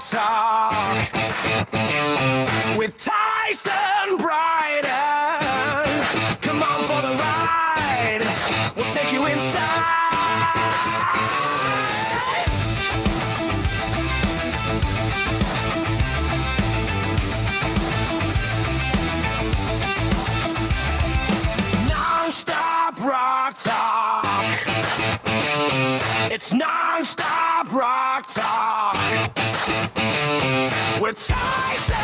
Talk with Tyson Bryden. Come on for the ride. We'll take you inside. Non-stop rock talk. It's non-stop rock talk with Tyson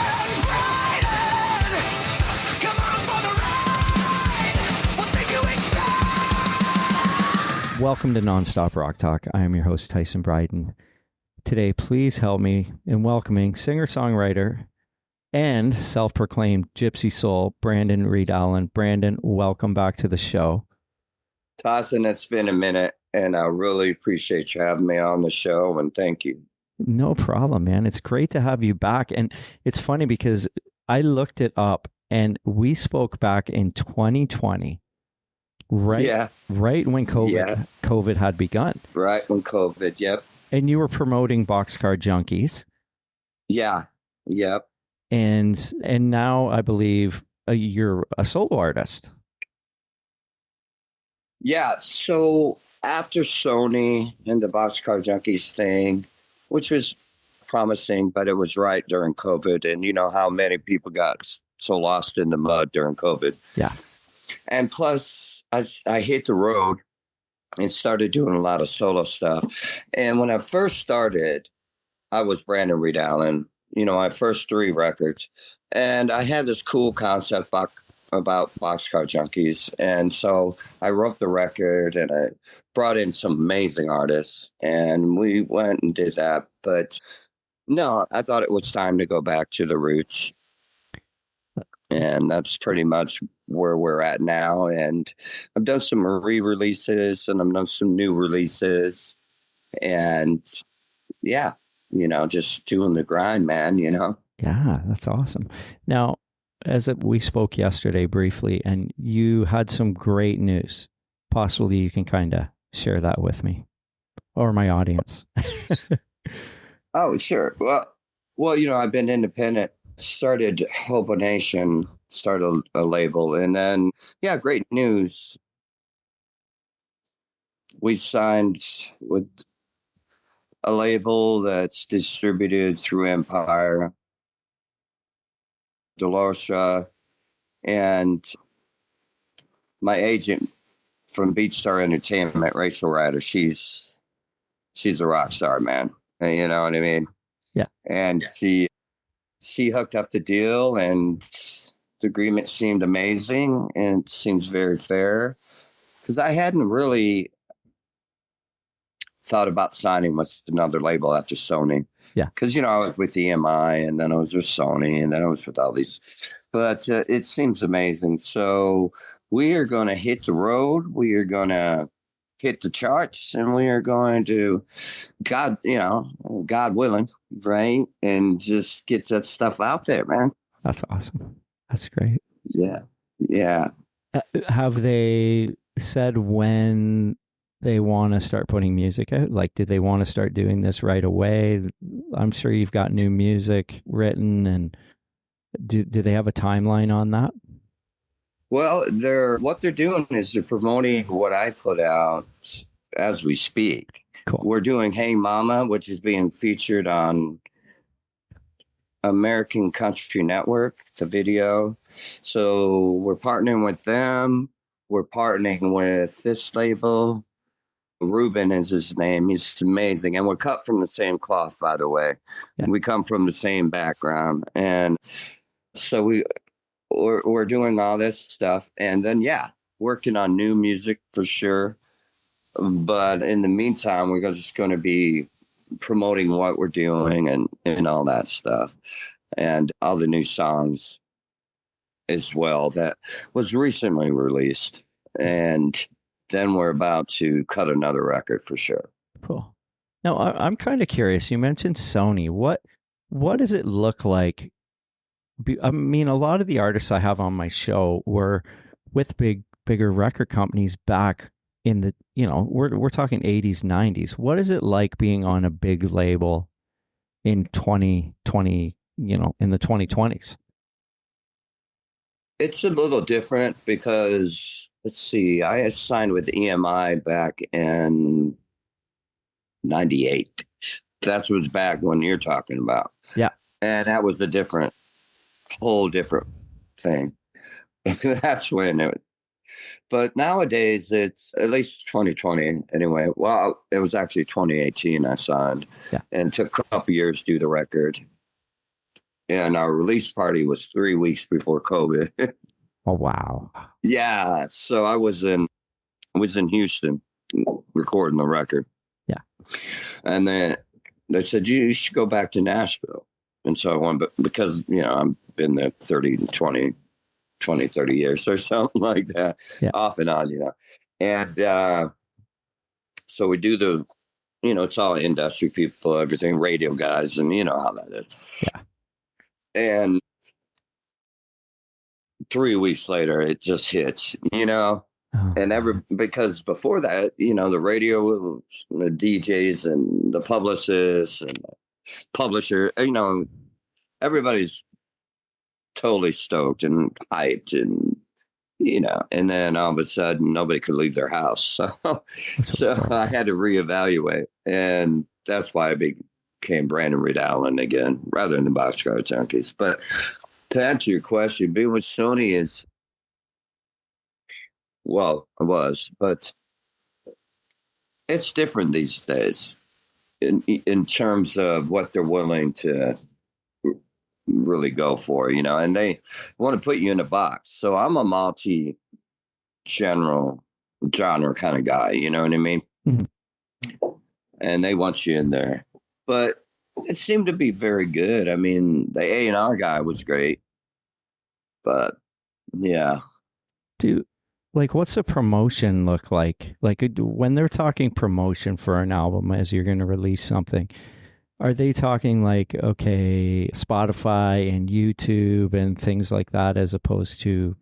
Bryden. Come on for the ride. We'll take you inside. Welcome to Nonstop Rock Talk. I am your host, Tyson Bryden. Today, please help me in welcoming singer-songwriter and self-proclaimed Gypsy Soul, Brandon Reid Allen. Brandon, welcome back to the show. Tyson, it's been a minute, and I really appreciate you having me on the show, and thank you. No problem, man. It's great to have you back. And it's funny because I looked it up, and we spoke back in 2020, right when COVID had begun. Right when COVID, yep. And you were promoting Boxcar Junkies. Yeah, yep. And now I believe you're a solo artist. Yeah, so after Sony and the Boxcar Junkies thing, which was promising, but it was right during COVID, and you know how many people got so lost in the mud during COVID. Yeah. And plus, I hit the road and started doing a lot of solo stuff. And when I first started, I was Brandon Reid Allen, you know, my first 3 records. And I had this cool concept about Boxcar Junkies. And so I wrote the record and I brought in some amazing artists and we went and did that. But no, I thought it was time to go back to the roots. And that's pretty much where we're at now. And I've done some re-releases and I've done some new releases. And yeah, you know, just doing the grind, man, you know? Yeah, that's awesome. Now, as we spoke yesterday briefly, and you had some great news. Possibly you can kind of share that with me or my audience. Oh, sure. Well, you know, I've been independent, started Hobonation, started a label, and then, yeah, great news. We signed with a label that's distributed through Empire, Delosha, and my agent from Beach Star Entertainment, Rachel Ryder. She's a rock star, man. You know what I mean? Yeah. And she hooked up the deal, and the agreement seemed amazing and it seems very fair because I hadn't really thought about signing with another label after Sony. Yeah. Because, you know, I was with EMI and then I was with Sony and then I was with all these. But it seems amazing. So we are going to hit the road. We are going to hit the charts and we are going to, God willing, right? And just get that stuff out there, man. That's awesome. That's great. Yeah. Yeah. Have they said when they want to start putting music out? Like, do they want to start doing this right away? I'm sure you've got new music written, and do they have a timeline on that? Well, what they're doing is they're promoting what I put out as we speak. Cool. We're doing Hey Mama, which is being featured on American Country Network, the video. So we're partnering with them. We're partnering with this label. Ruben is his name. He's amazing. And we're cut from the same cloth, by the way. Yeah. We come from the same background. And so we're doing all this stuff. And then, yeah, working on new music for sure. But in the meantime, we're just going to be promoting what we're doing and all that stuff. And all the new songs as well that was recently released. And then we're about to cut another record for sure. Cool. Now, I'm kind of curious. You mentioned Sony. What does it look like? I mean, a lot of the artists I have on my show were with bigger record companies back in the, we're talking 80s, 90s. What is it like being on a big label in 2020, in the 2020s? It's a little different because, let's see, I had signed with EMI back in 98. That was back when you're talking about. Yeah. And that was a whole different thing. That's when but nowadays it's at least 2020 anyway. Well, it was actually 2018 I signed. Yeah. And took a couple years to do the record. And our release party was 3 weeks before COVID. Oh, wow. Yeah. So I was in Houston recording the record. Yeah. And then they said, you should go back to Nashville. And so I went, but because, I've been there 30 years or something like that, Yeah. off and on, And so we do it's all industry people, everything, radio guys, and you know how that is. Yeah. And 3 weeks later, it just hits, Oh. and because before that, the radio, the DJs and the publicists and the publisher, everybody's totally stoked and hyped and, and then all of a sudden nobody could leave their house. So I had to reevaluate. And that's why I became Brandon Reid Allen again, rather than the Boxcar Junkies. But to answer your question, being with Sony is, well, I was, but it's different these days in terms of what they're willing to really go for, and they want to put you in a box. So I'm a genre kind of guy, you know what I mean? Mm-hmm. And they want you in there. But it seemed to be very good. I mean, the A&R guy was great. But yeah. What's the promotion look like? Like when they're talking promotion for an album as you're going to release something, are they talking like, okay, Spotify and YouTube and things like that, as opposed to,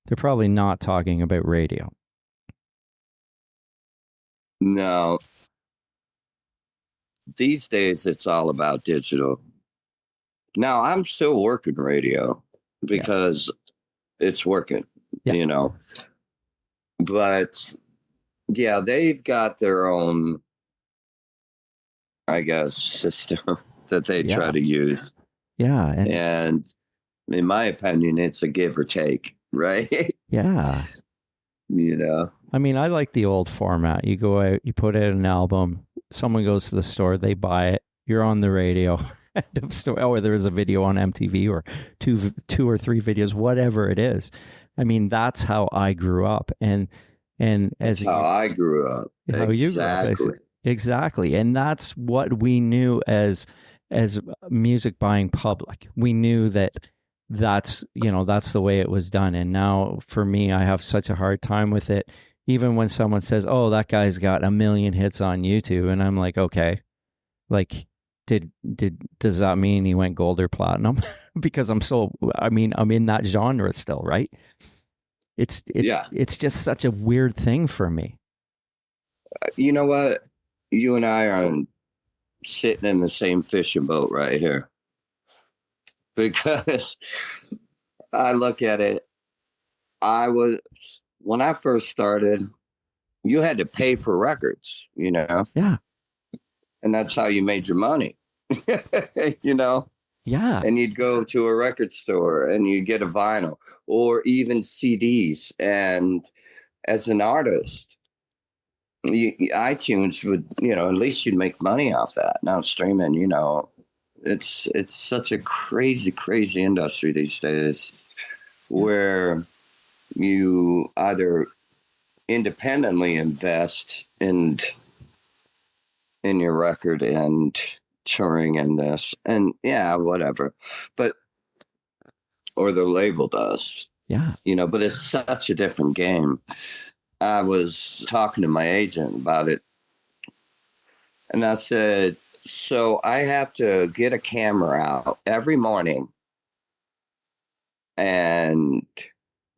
they're probably not talking about radio? No. These days, it's all about digital. Now, I'm still working radio because it's working, But, yeah, they've got their own, I guess, system that they try to use. Yeah. And in my opinion, it's a give or take, right? Yeah. I mean, I like the old format. You go out, you put out an album, someone goes to the store, they buy it, you're on the radio, end of story. Or there is a video on MTV or two or three videos, whatever it is. I mean, that's how I grew up. And as how I grew up. How you grew up. Exactly. And that's what we knew as music buying public. We knew that's the way it was done. And now for me, I have such a hard time with it. Even when someone says, oh, that guy's got 1 million hits on YouTube. And I'm like, okay, like, does that mean he went gold or platinum? Because I'm in that genre still, right? It's just such a weird thing for me. You know what? You and I are sitting in the same fishing boat right here. Because I look at it, when I first started, you had to pay for records, Yeah. And that's how you made your money, Yeah. And you'd go to a record store and you'd get a vinyl or even CDs. And as an artist, iTunes would, at least you'd make money off that. Now streaming, it's such a crazy, crazy industry these days where you either independently invest in your record and touring and this and whatever, or the label does. Yeah. But it's such a different game. I was talking to my agent about it and I said, so I have to get a camera out every morning and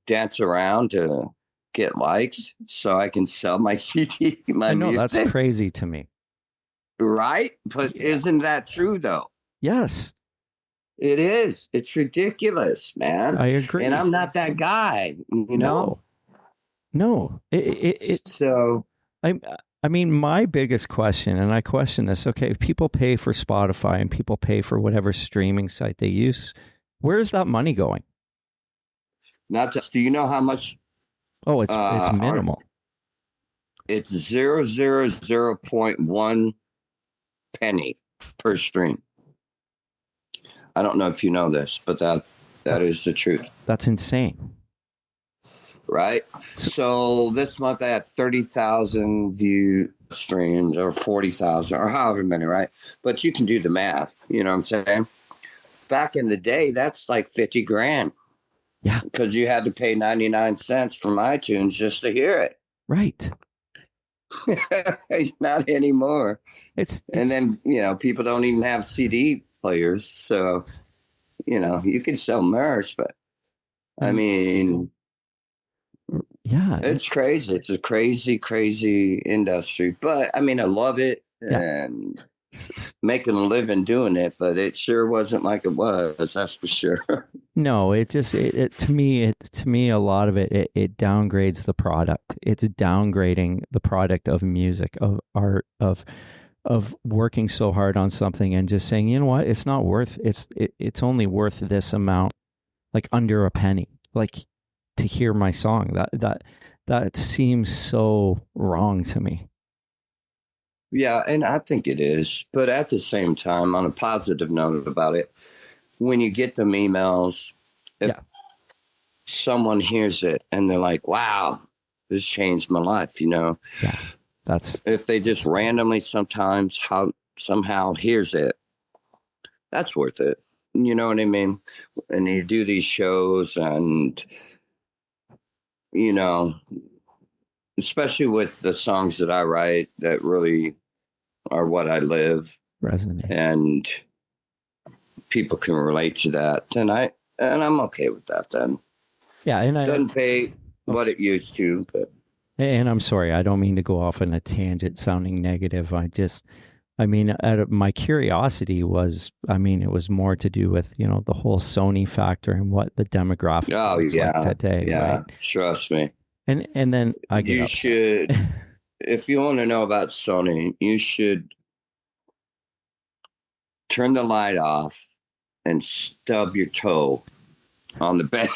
dance around to get likes so I can sell my CD, my I know, music. that's crazy to me. Right? But isn't that true, though? Yes, It is. It's ridiculous, man. I agree. And I'm not that guy, you know? No. So, I mean, my biggest question, and I question this, okay, people pay for Spotify and people pay for whatever streaming site they use. Where's that money going? not just, do you know how much? Oh, it's minimal. It's 0.1 penny per stream. I don't know if you know this, but that is the truth. That's insane. Right? So this month I had 30,000 view streams or 40,000 or however many, right? But you can do the math, you know what I'm saying? Back in the day, that's like 50 grand. Yeah. Because you had to pay 99 cents from iTunes just to hear it. Right. Not anymore. It's And then, you know, people don't even have CD players. So, you know, you can sell merch, but I mean, yeah, it's crazy. It's a crazy, crazy industry. But I mean, I love it and making a living doing it, but it sure wasn't like it was. That's for sure. No, it just to me, a lot of it downgrades the product. It's downgrading the product of music, of art, of working so hard on something and just saying, you know what, it's not worth it's only worth this amount, like under a penny, like to hear my song. That seems so wrong to me. Yeah, and I think it is. But at the same time, on a positive note about it, when you get them emails, if someone hears it and they're like, wow, this changed my life, you know? Yeah. That's if they just randomly somehow hears it, that's worth it. You know what I mean? And you do these shows and, you know, especially with the songs that I write that really are what I live, resonate, and people can relate to that, then I'm okay with that then. Yeah, and doesn't pay what it used to, but. And I'm sorry, I don't mean to go off on a tangent sounding negative. My curiosity was, it was more to do with, you know, the whole Sony factor and what the demographic looks like today. Yeah, right? Trust me. And then you should, if you want to know about Sony, you should turn the light off and stub your toe on the bed.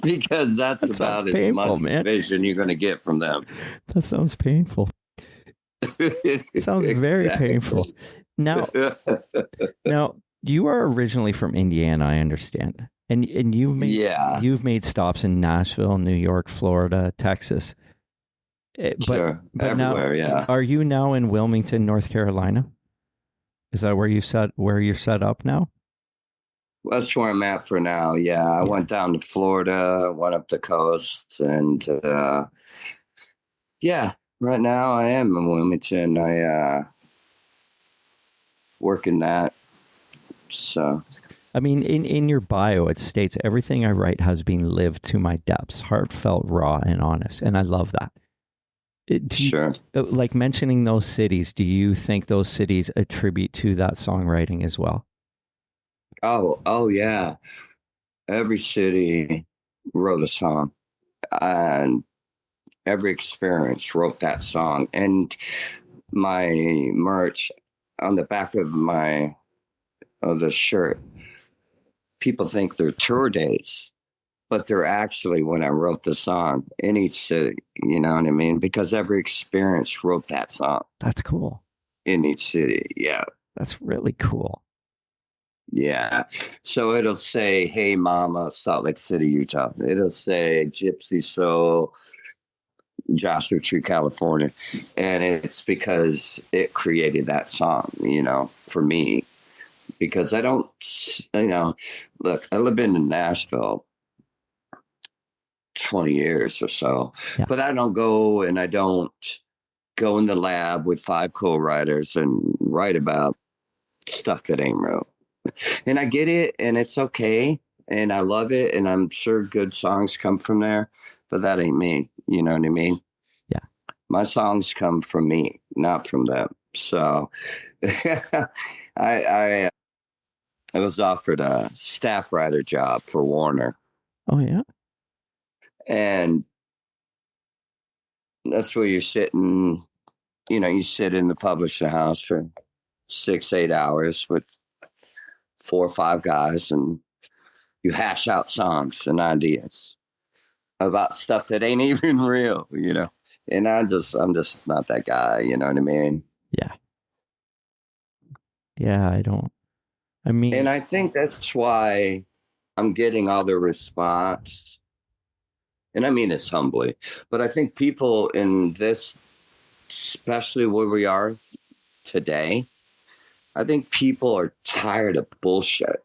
Because that's about as painful, much vision you're going to get from them. That sounds painful. It sounds very painful. Now, you are originally from Indiana, I understand, and you've made stops in Nashville, New York, Florida, Texas. But everywhere. Now, are you now in Wilmington, North Carolina? Is that where you're set up now? That's where I'm at for now. Yeah, I went down to Florida, went up the coast, and right now I am in Wilmington. I work in that. So, in your bio, it states everything I write has been lived to my depths, heartfelt, raw, and honest, and I love that. Sure. Like mentioning those cities, do you think those cities attribute to that songwriting as well? Oh yeah. Every city wrote a song, and every experience wrote that song. And my merch on the back of the shirt, people think they're tour dates, but they're actually when I wrote the song in each city. You know what I mean? Because every experience wrote that song. That's cool. In each city, yeah. That's really cool. Yeah. So it'll say, "Hey Mama, Salt Lake City, Utah." It'll say Gypsy Soul, Joshua Tree, California. And it's because it created that song, you know, for me. Because I don't, you know, look, I live in Nashville 20 years or so, but I don't go in the lab with 5 co-writers and write about stuff that ain't real. And I get it, and it's okay, and I love it, and I'm sure good songs come from there, but that ain't me. You know what I mean? Yeah. My songs come from me, not from them. So I was offered a staff writer job for Warner, Oh yeah. and that's where you're sitting. You sit in the publishing house for 6-8 hours with 4 or 5 guys, and you hash out songs and ideas about stuff that ain't even real. And I'm just not that guy, you know what I mean? Yeah. Yeah, I mean, And I think that's why I'm getting all the response. And I mean this humbly, but I think people in this, especially where we are today, I think people are tired of bullshit.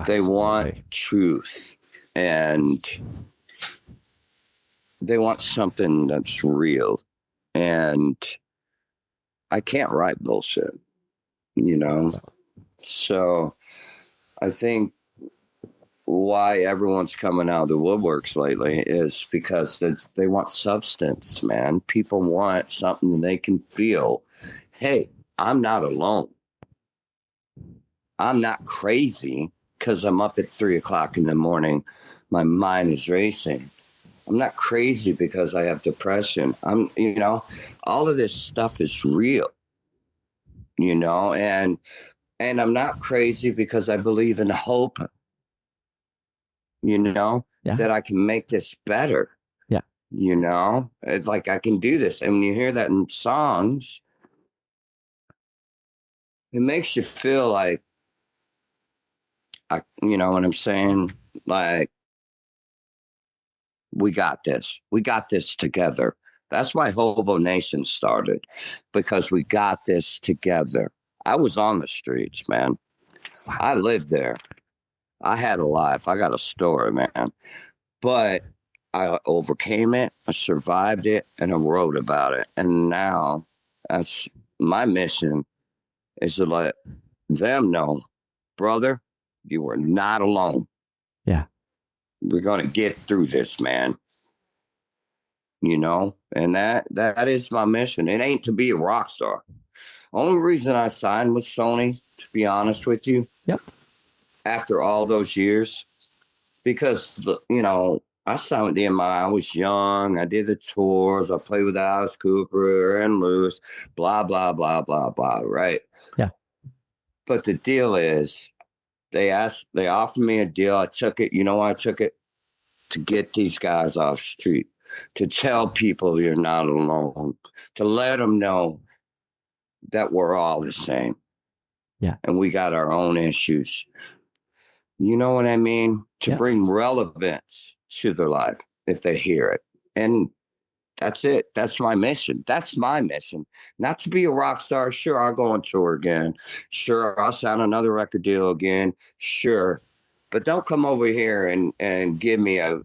They want absolutely. truth, and they want something that's real. And I can't write bullshit, you know? So I think why everyone's coming out of the woodworks lately is because they want substance, man. People want something that they can feel. Hey, I'm not alone. I'm not crazy because I'm up at 3:00 in the morning. My mind is racing. I'm not crazy because I have depression. All of this stuff is real, and I'm not crazy because I believe in hope, Yeah. that I can make this better. Yeah. It's like I can do this. And when you hear that in songs, it makes you feel like, you know what I'm saying? Like, we got this. We got this together. That's why Hobonation started, because we got this together. I was on the streets, man. Wow. I lived there. I had a life. I got a story, man. But I overcame it. I survived it, and I wrote about it. And now that's my mission, is to let them know, brother, you are not alone. Yeah. We're going to get through this, man. And that is my mission. It ain't to be a rock star. Only reason I signed with Sony, to be honest with you, Yep. after all those years, because I signed with them. I was young. I did the tours. I played with Alice Cooper and Lewis. Blah blah blah blah blah. Right. Yeah. But the deal is, they offered me a deal. I took it. You know why I took it? To get these guys off the street, to tell people you're not alone, to let them know that we're all the same. Yeah. And we got our own issues. You know what I mean? To bring relevance to their life if they hear it. And that's it. That's my mission. That's my mission. Not to be a rock star. Sure, I'll go on tour again. Sure, I'll sign another record deal again. Sure. But don't come over here and give me a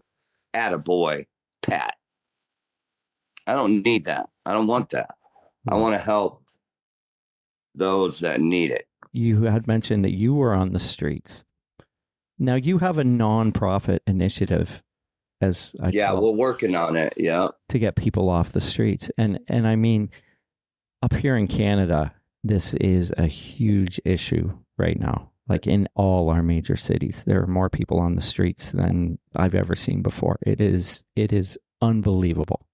attaboy pat. I don't need that. I don't want that. I want to help those that need it. You had mentioned that you were on the streets. Now you have a nonprofit initiative, as I call we're working on it. Yeah, to get people off the streets, and I mean, up here in Canada, this is a huge issue right now. Like in all our major cities, there are more people on the streets than I've ever seen before. It is unbelievable.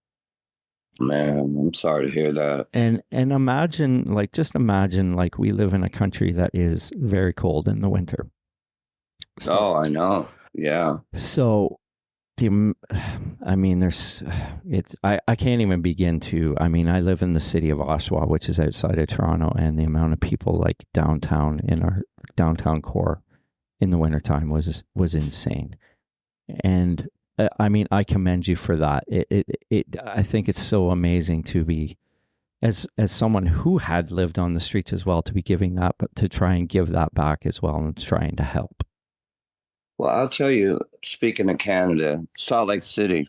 Man, I'm sorry to hear that. And imagine, like we live in a country that is very cold in the winter. So, I know. Yeah. So I can't even begin to, I live in the city of Oshawa, which is outside of Toronto, and the amount of people like downtown in our downtown core in the wintertime was insane. And I commend you for that. I think it's so amazing to be, as someone who had lived on the streets as well, to be giving that, but to try and give that back as well and trying to help. Well, I'll tell you, speaking of Canada, Salt Lake City,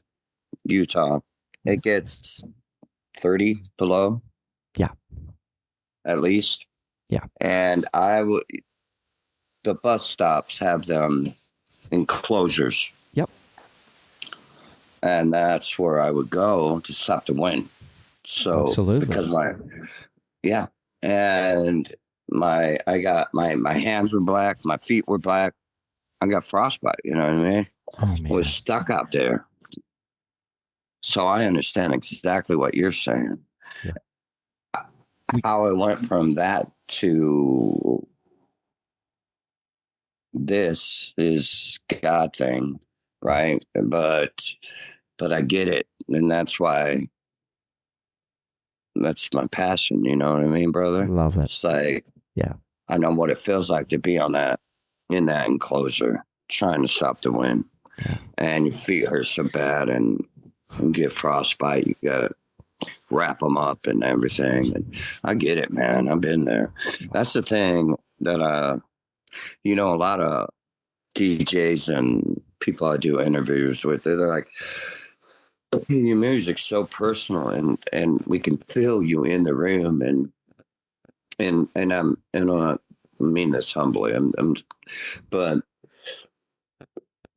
Utah, it gets 30 below. Yeah. At least. Yeah. And the bus stops have them enclosures. Yep. And that's where I would go to stop the wind. So, absolutely, because Yeah. And my hands were black, my feet were black. I got frostbite, you know what I mean? Oh I was man. stuck out there. So I understand exactly what you're saying. Yeah. We, How I went from that to this is God thing, right? But I get it. And that's my passion, you know what I mean, brother? love it. It's like Yeah. I know what it feels like to be in that enclosure, trying to stop the wind. Yeah. And your feet hurt so bad and get frostbite. You got to wrap them up and everything. And I get it, man. I've been there. That's the thing that, a lot of DJs and people I do interviews with, they're like, your music's so personal and we can feel you in the room. And I mean this humbly. But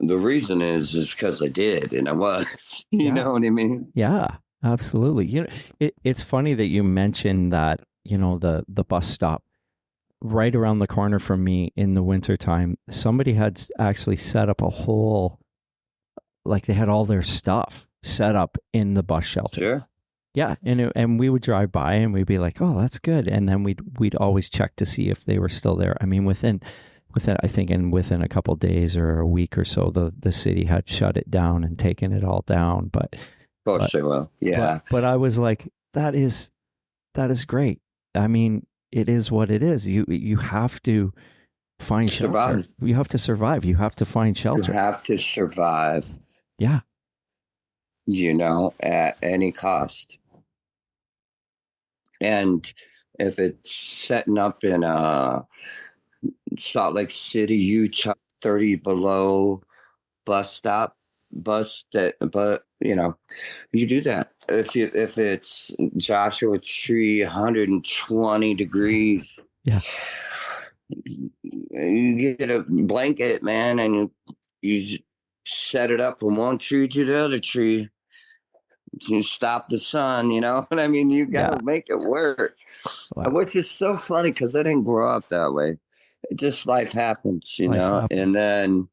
the reason is because I did, and I was, you know what I mean? Yeah, absolutely. It's funny that you mentioned that, the bus stop right around the corner from me in the wintertime. Somebody had actually set up a whole, like they had all their stuff set up in the bus shelter. Sure. Yeah, and we would drive by and we'd be like, "Oh, that's good," and then we'd always check to see if they were still there. I mean, within I think within a couple of days or a week or so, the city had shut it down and taken it all down. But Of course they will. Yeah. but I was like, that is great. I mean, it is what it is. You have to find shelter. Survive. You have to survive. You have to find You shelter. have to survive, Yeah. at any cost. And if it's setting up in Salt Lake City, Utah, 30 below bus stop, but you do that. If it's Joshua Tree, 120 degrees, Yeah. you get a blanket, man, and you set it up from one tree to the other tree. You stop the sun, you know what I mean? You got to make it work. Wow. Which is so funny because I didn't grow up that way. It just life happens, Life happens. and then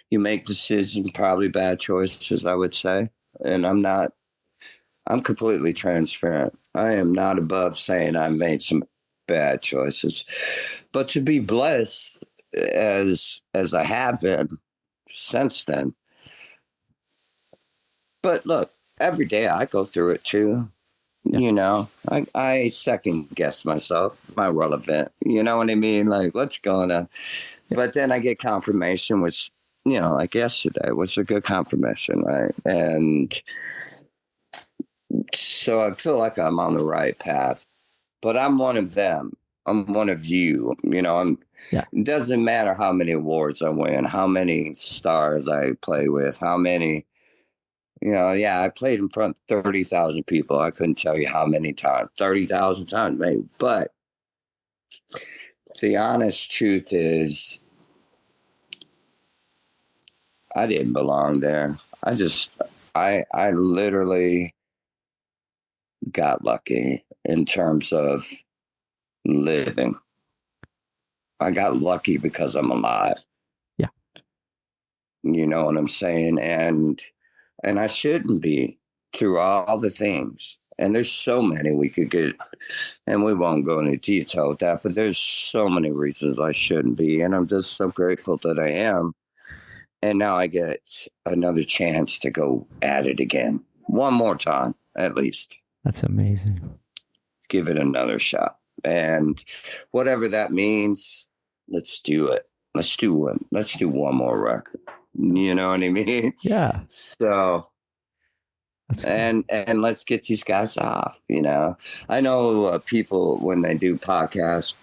you make decisions, probably bad choices, I would say. And I'm completely transparent. I am not above saying I made some bad choices. But to be blessed as I have been since then. But look, every day I go through it too. Yeah. I second guess myself. Am I relevant? You know what I mean? Like, what's going on? Yeah. But then I get confirmation, which, like yesterday was a good confirmation, right? And so I feel like I'm on the right path. But I'm one of them. I'm one of you. Yeah. It doesn't matter how many awards I win, how many stars I play with, how many. I played in front of 30,000 people. I couldn't tell you how many times, 30,000 times maybe. But the honest truth is, I didn't belong there. I literally got lucky in terms of living. I got lucky because I'm alive. Yeah. You know what I'm saying? And I shouldn't be through all the things. And there's so many we could get, and we won't go into detail with that, but there's so many reasons I shouldn't be. And I'm just so grateful that I am. And now I get another chance to go at it again. One more time, at least. That's amazing. Give it another shot. And whatever that means, let's do it. Let's do one. Let's do one more record. You know what I mean? Yeah. So, That's cool. and let's get these guys off. I know people when they do podcasts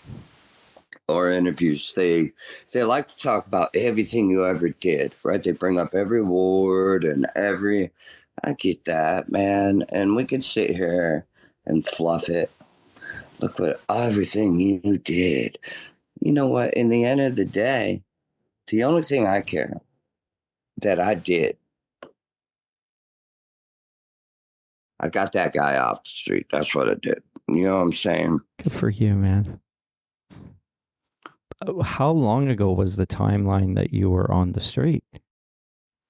or interviews, they like to talk about everything you ever did, right? They bring up every award and I get that, man. And we can sit here and fluff it. Look what everything you did. You know what? In the end of the day, the only thing I care that I did I got that guy off the street. That's what I did. You know what I'm saying? Good for you, man. How long ago was the timeline that you were on the street?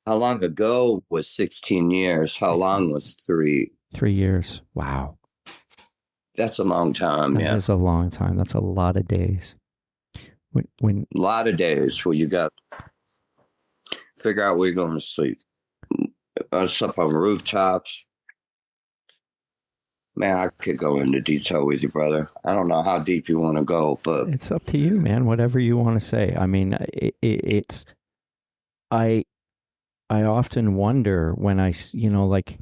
How long ago was 16 years? How 16. long was 3? 3 years. Wow. That's a long time. That Yeah. is a long time. That's a lot of days. When A lot of days where you got figure out where you're going to sleep. I slept on rooftops. Man, I could go into detail with you, brother. I don't know how deep you want to go, but it's up to you, man. Whatever you want to say. I mean, it's. I often wonder when like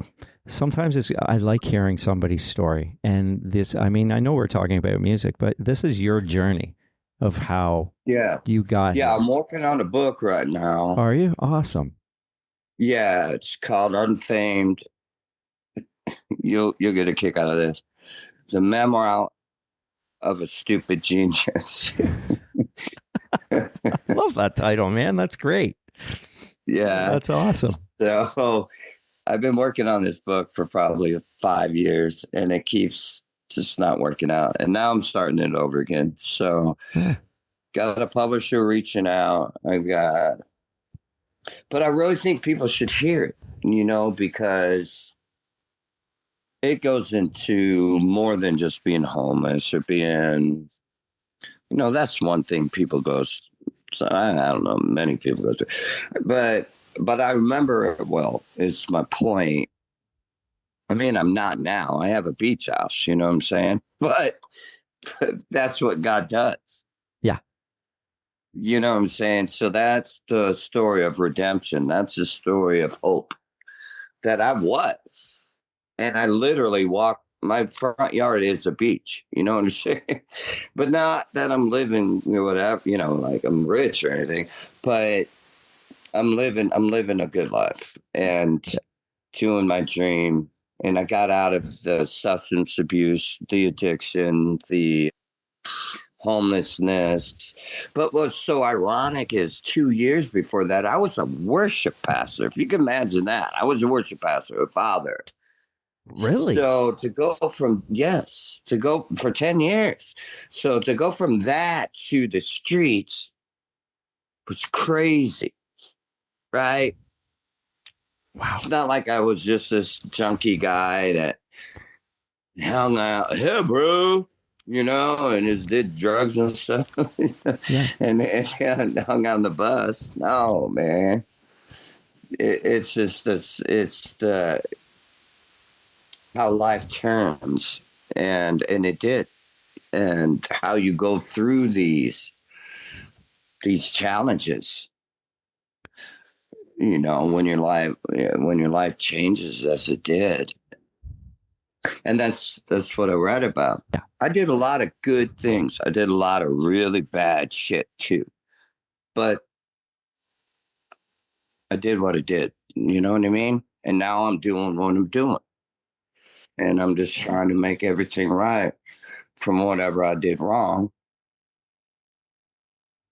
sometimes I like hearing somebody's story, and this. I mean, I know we're talking about music, but this is your journey of how yeah, you got. yeah. here. I'm working on a book right now. Are you? Awesome. Yeah, it's called Unfamed. You'll get a kick out of this. The memoir of a stupid genius. Love that title, man. That's great. Yeah, That's awesome. So I've been working on this book for probably 5 years, and it keeps just not working out. And now I'm starting it over again. So got a publisher reaching out. But I really think people should hear it, because it goes into more than just being homeless or being, that's one thing people go. So I don't know, many people go through, but I remember it well. Is my point. I mean, I'm not now. I have a beach house. You know what I'm saying? But that's what God does. Yeah. You know what I'm saying? So that's the story of redemption. That's the story of hope that I was. And I literally walk, my front yard is a beach, you know what I'm saying? But not that I'm living, whatever, like I'm rich or anything, but I'm living a good life and doing my dream. And I got out of the substance abuse, the addiction, the homelessness. But what's so ironic is 2 years before that, I was a worship pastor. If you can imagine that, I was a worship pastor, a father. Really? So to go for 10 years. So to go from that to the streets was crazy, right? Wow. It's not like I was just this junkie guy that hung out, hey, bro, and just did drugs and stuff. Yeah. and hung on the bus. No, man. It's just this, it's the, how life turns, and it did, and how you go through these challenges, when your life changes as it did. And that's what I read about. Yeah. I did a lot of good things. I did a lot of really bad shit too, but I did what I did. You know what I mean? And now I'm doing what I'm doing. And I'm just trying to make everything right from whatever I did wrong.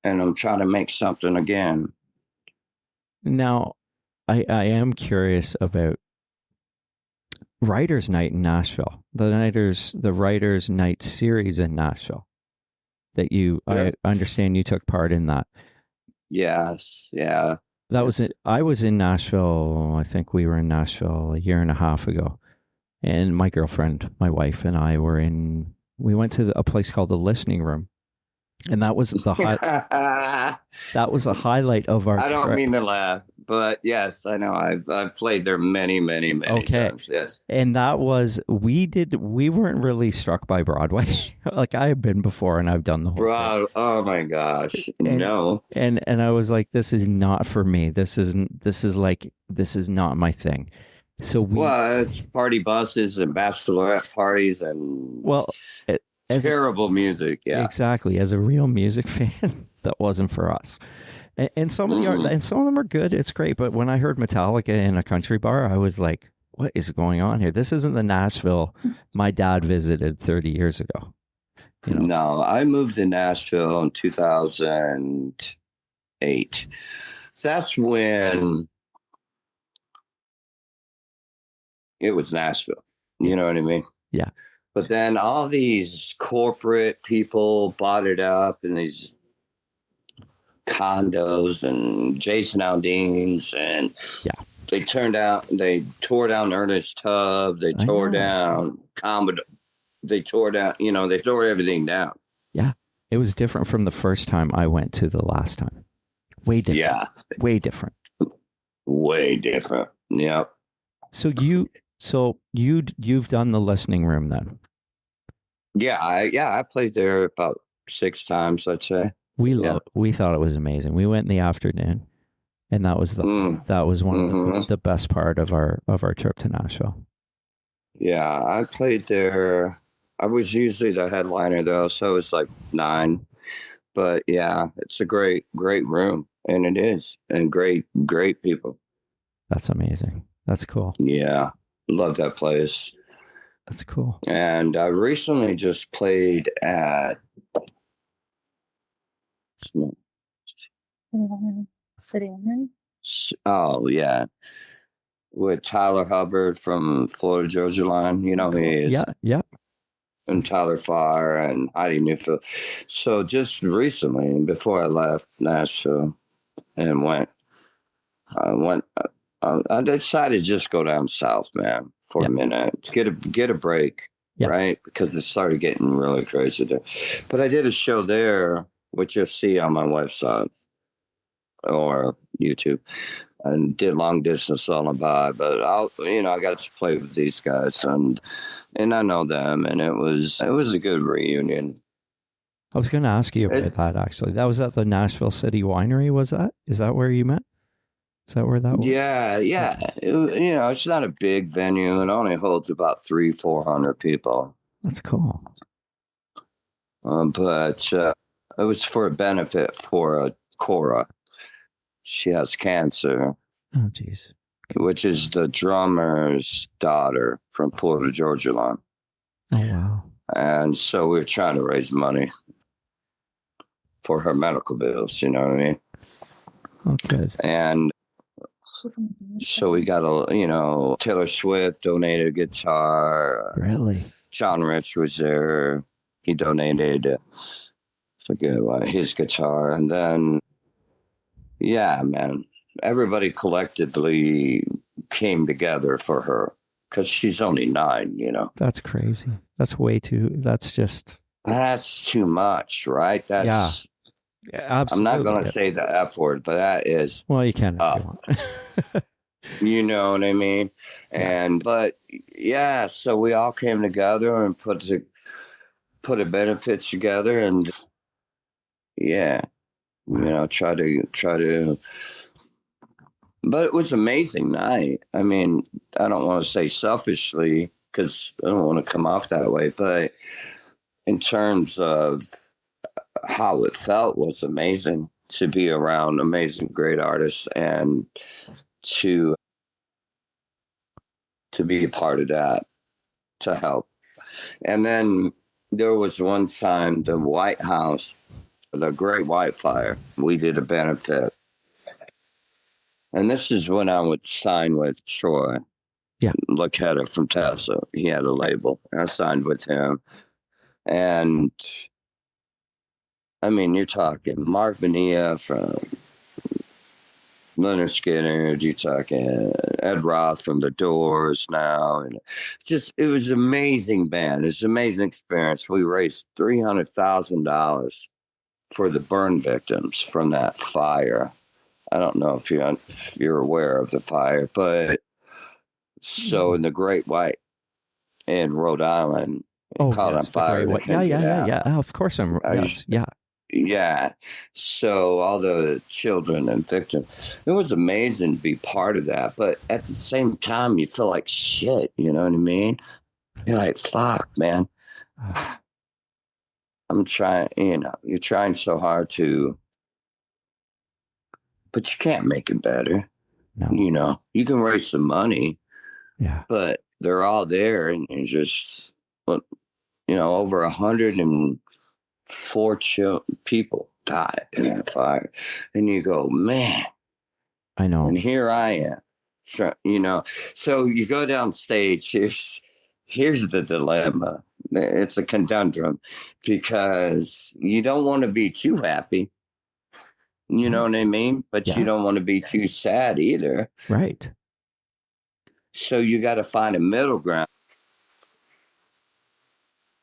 And I'm trying to make something again. Now, I am curious about Writers' Night in Nashville, the Writers' Night series in Nashville that I understand you took part in that. Yes. Yeah. That was it. I was in Nashville. I think we were in Nashville a year and a half ago. And my girlfriend, my wife, and I we went to a place called the Listening Room. And that was that was a highlight of our I don't trip. mean to laugh, but yes, I know. I've played there many times. Yes. And that was, we weren't really struck by Broadway. Like I have been before and I've done the whole thing. Oh my gosh. No. And I was like, this is not for me. This is not my thing. So it's party buses and bachelorette parties and terrible music. Yeah, exactly. As a real music fan, that wasn't for us. And some of them are good. It's great. But when I heard Metallica in a country bar, I was like, what is going on here? This isn't the Nashville my dad visited 30 years ago. No, I moved to Nashville in 2008. That's when it was Nashville. You know what I mean? Yeah. But then all these corporate people bought it up, and these condos and Jason Aldean's, and Yeah. they tore down Ernest Tubb, they I tore know. down Commodore, they tore down, they tore everything down. Yeah. It was different from the first time I went to the last time. Way different. Yeah. Way different. Way different. Yep. So you've done the listening room then? Yeah, I played there about 6 times, I'd say. We thought it was amazing. We went in the afternoon, and that was one of the best part of our trip to Nashville. Yeah, I played there. I was usually the headliner though, so it was like 9. But yeah, it's a great room, and it is, and great people. That's amazing. That's cool. Yeah, love that place. That's cool. And I recently just played at City Lemon. Oh yeah, with Tyler Hubbard from Florida Georgia Line. You know who he is. Yeah. And Tyler Farr and Heidi Newfield. So just recently, before I left Nashville and I decided to just go down south, man, for a minute, get a break, right? Because it started getting really crazy there. But I did a show there, which you'll see on my website or YouTube, and did Long Distance Lullaby. But I got to play with these guys, and I know them, and it was a good reunion. I was going to ask you about that, actually. That was at the Nashville City Winery, was that? Is that where you met? Is that where that was? Yeah. It's not a big venue. It only holds about 300-400 people. That's cool. But it was for a benefit for Cora. She has cancer. Oh, geez. Which is the drummer's daughter from Florida Georgia Line. Oh, wow. And so we were trying to raise money for her medical bills, you know what I mean? Oh, good. And so we got Taylor Swift donated a guitar. Really? John Rich was there. He donated, forget what, his guitar. And then, yeah, man, everybody collectively came together for her because she's only 9, That's crazy. That's too much, right? Yeah, absolutely. I'm not going to say the F word, but that is. Well, you can if you want. You know what I mean? But yeah, so we all came together and put a benefits together, and yeah, try to. But it was an amazing night. I mean, I don't want to say selfishly because I don't want to come off that way, but in terms of how it felt was amazing to be around amazing, great artists and to be a part of that, to help. And then there was one time the White House, the Great White Fire, we did a benefit. And this is when I would sign with Troy. Yeah. Lacetta from Tessa. He had a label. I signed with him. And I mean, you're talking Mark Bonilla from Leonard Skinner, you're talking Ed Roth from The Doors now. And it was an amazing band. It was an amazing experience. We raised $300,000 for the burn victims from that fire. I don't know if you're aware of the fire, but so in the Great White in Rhode Island, caught on fire. Yeah. Of course yeah. Yeah. So all the children and victims, it was amazing to be part of that. But at the same time, you feel like shit. You know what I mean? You're like, fuck, man. I'm trying, you're trying so hard but you can't make it better. No. You can raise some money. Yeah. But they're all there, and it's just, over 104 people died in that fire. And you go, man. I know. And here I am, so you go down stage. here's the dilemma. It's a conundrum because you don't want to be too happy. You know what I mean? But Yeah. you don't want to be too sad either. Right. So you got to find a middle ground.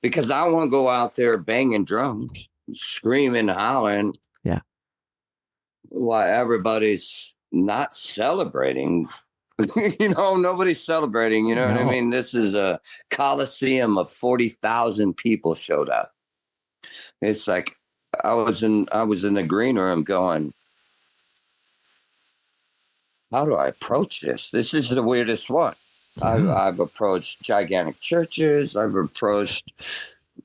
Because I want to go out there banging drums, screaming, hollering. Yeah. While everybody's not celebrating. Nobody's celebrating. You know what I No. mean? This is a coliseum of 40,000 people showed up. It's like I was in the green room going, how do I approach this? This is the weirdest one. Yeah. I've approached gigantic churches. I've approached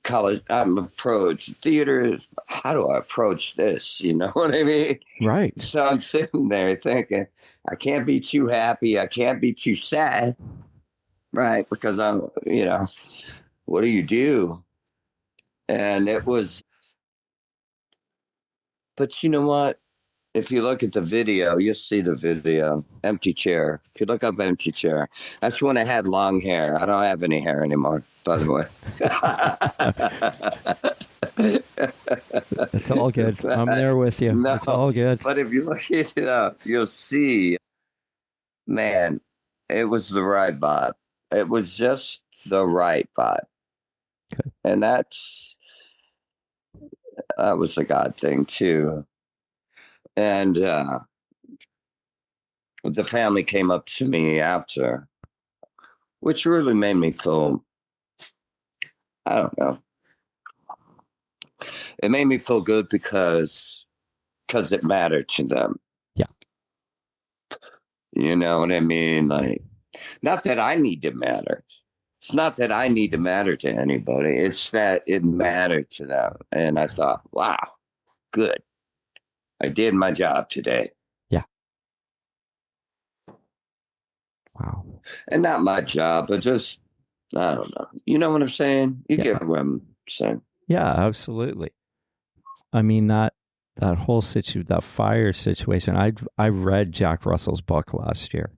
college. I've approached theaters. How do I approach this? You know what I mean? Right. So I'm sitting there thinking, I can't be too happy. I can't be too sad. Right. Because what do you do? And it was, but you know what? If you look at the video, you'll see the video, Empty Chair. If you look up Empty Chair, that's when I had long hair. I don't have any hair anymore, by the way. It's all good. I'm there with you. No, it's all good. But if you look it up, you'll see, man, it was the right vibe. It was just the right vibe. Okay. And that was a God thing, too. And the family came up to me after, which really made me feel, I don't know. It made me feel good because it mattered to them. Yeah. You know what I mean? Like, not that I need to matter. It's not that I need to matter to anybody. It's that it mattered to them. And I thought, wow, good. I did my job today. Yeah. Wow. And not my job, but just, I don't know. You know what I'm saying? You get what I'm saying. Yeah, absolutely. I mean, that whole that fire situation, I read Jack Russell's book last year.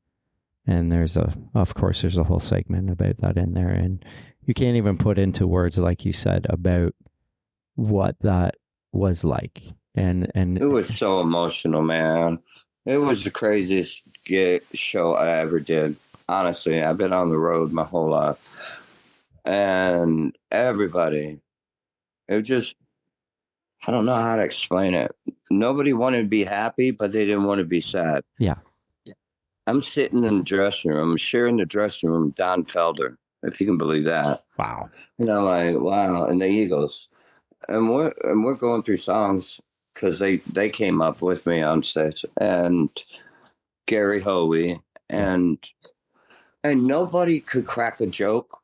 And there's a whole segment about that in there. And you can't even put into words, like you said, about what that was like. And it was so emotional, man. It was the craziest show I ever did. Honestly, I've been on the road my whole life. And everybody, it just, I don't know how to explain it. Nobody wanted to be happy, but they didn't want to be sad. Yeah. I'm sitting in the dressing room, sharing the dressing room with Don Felder, if you can believe that. Wow. And I'm like, wow, and the Eagles. And we're going through songs because they came up with me on stage, and Gary Hoey, and nobody could crack a joke.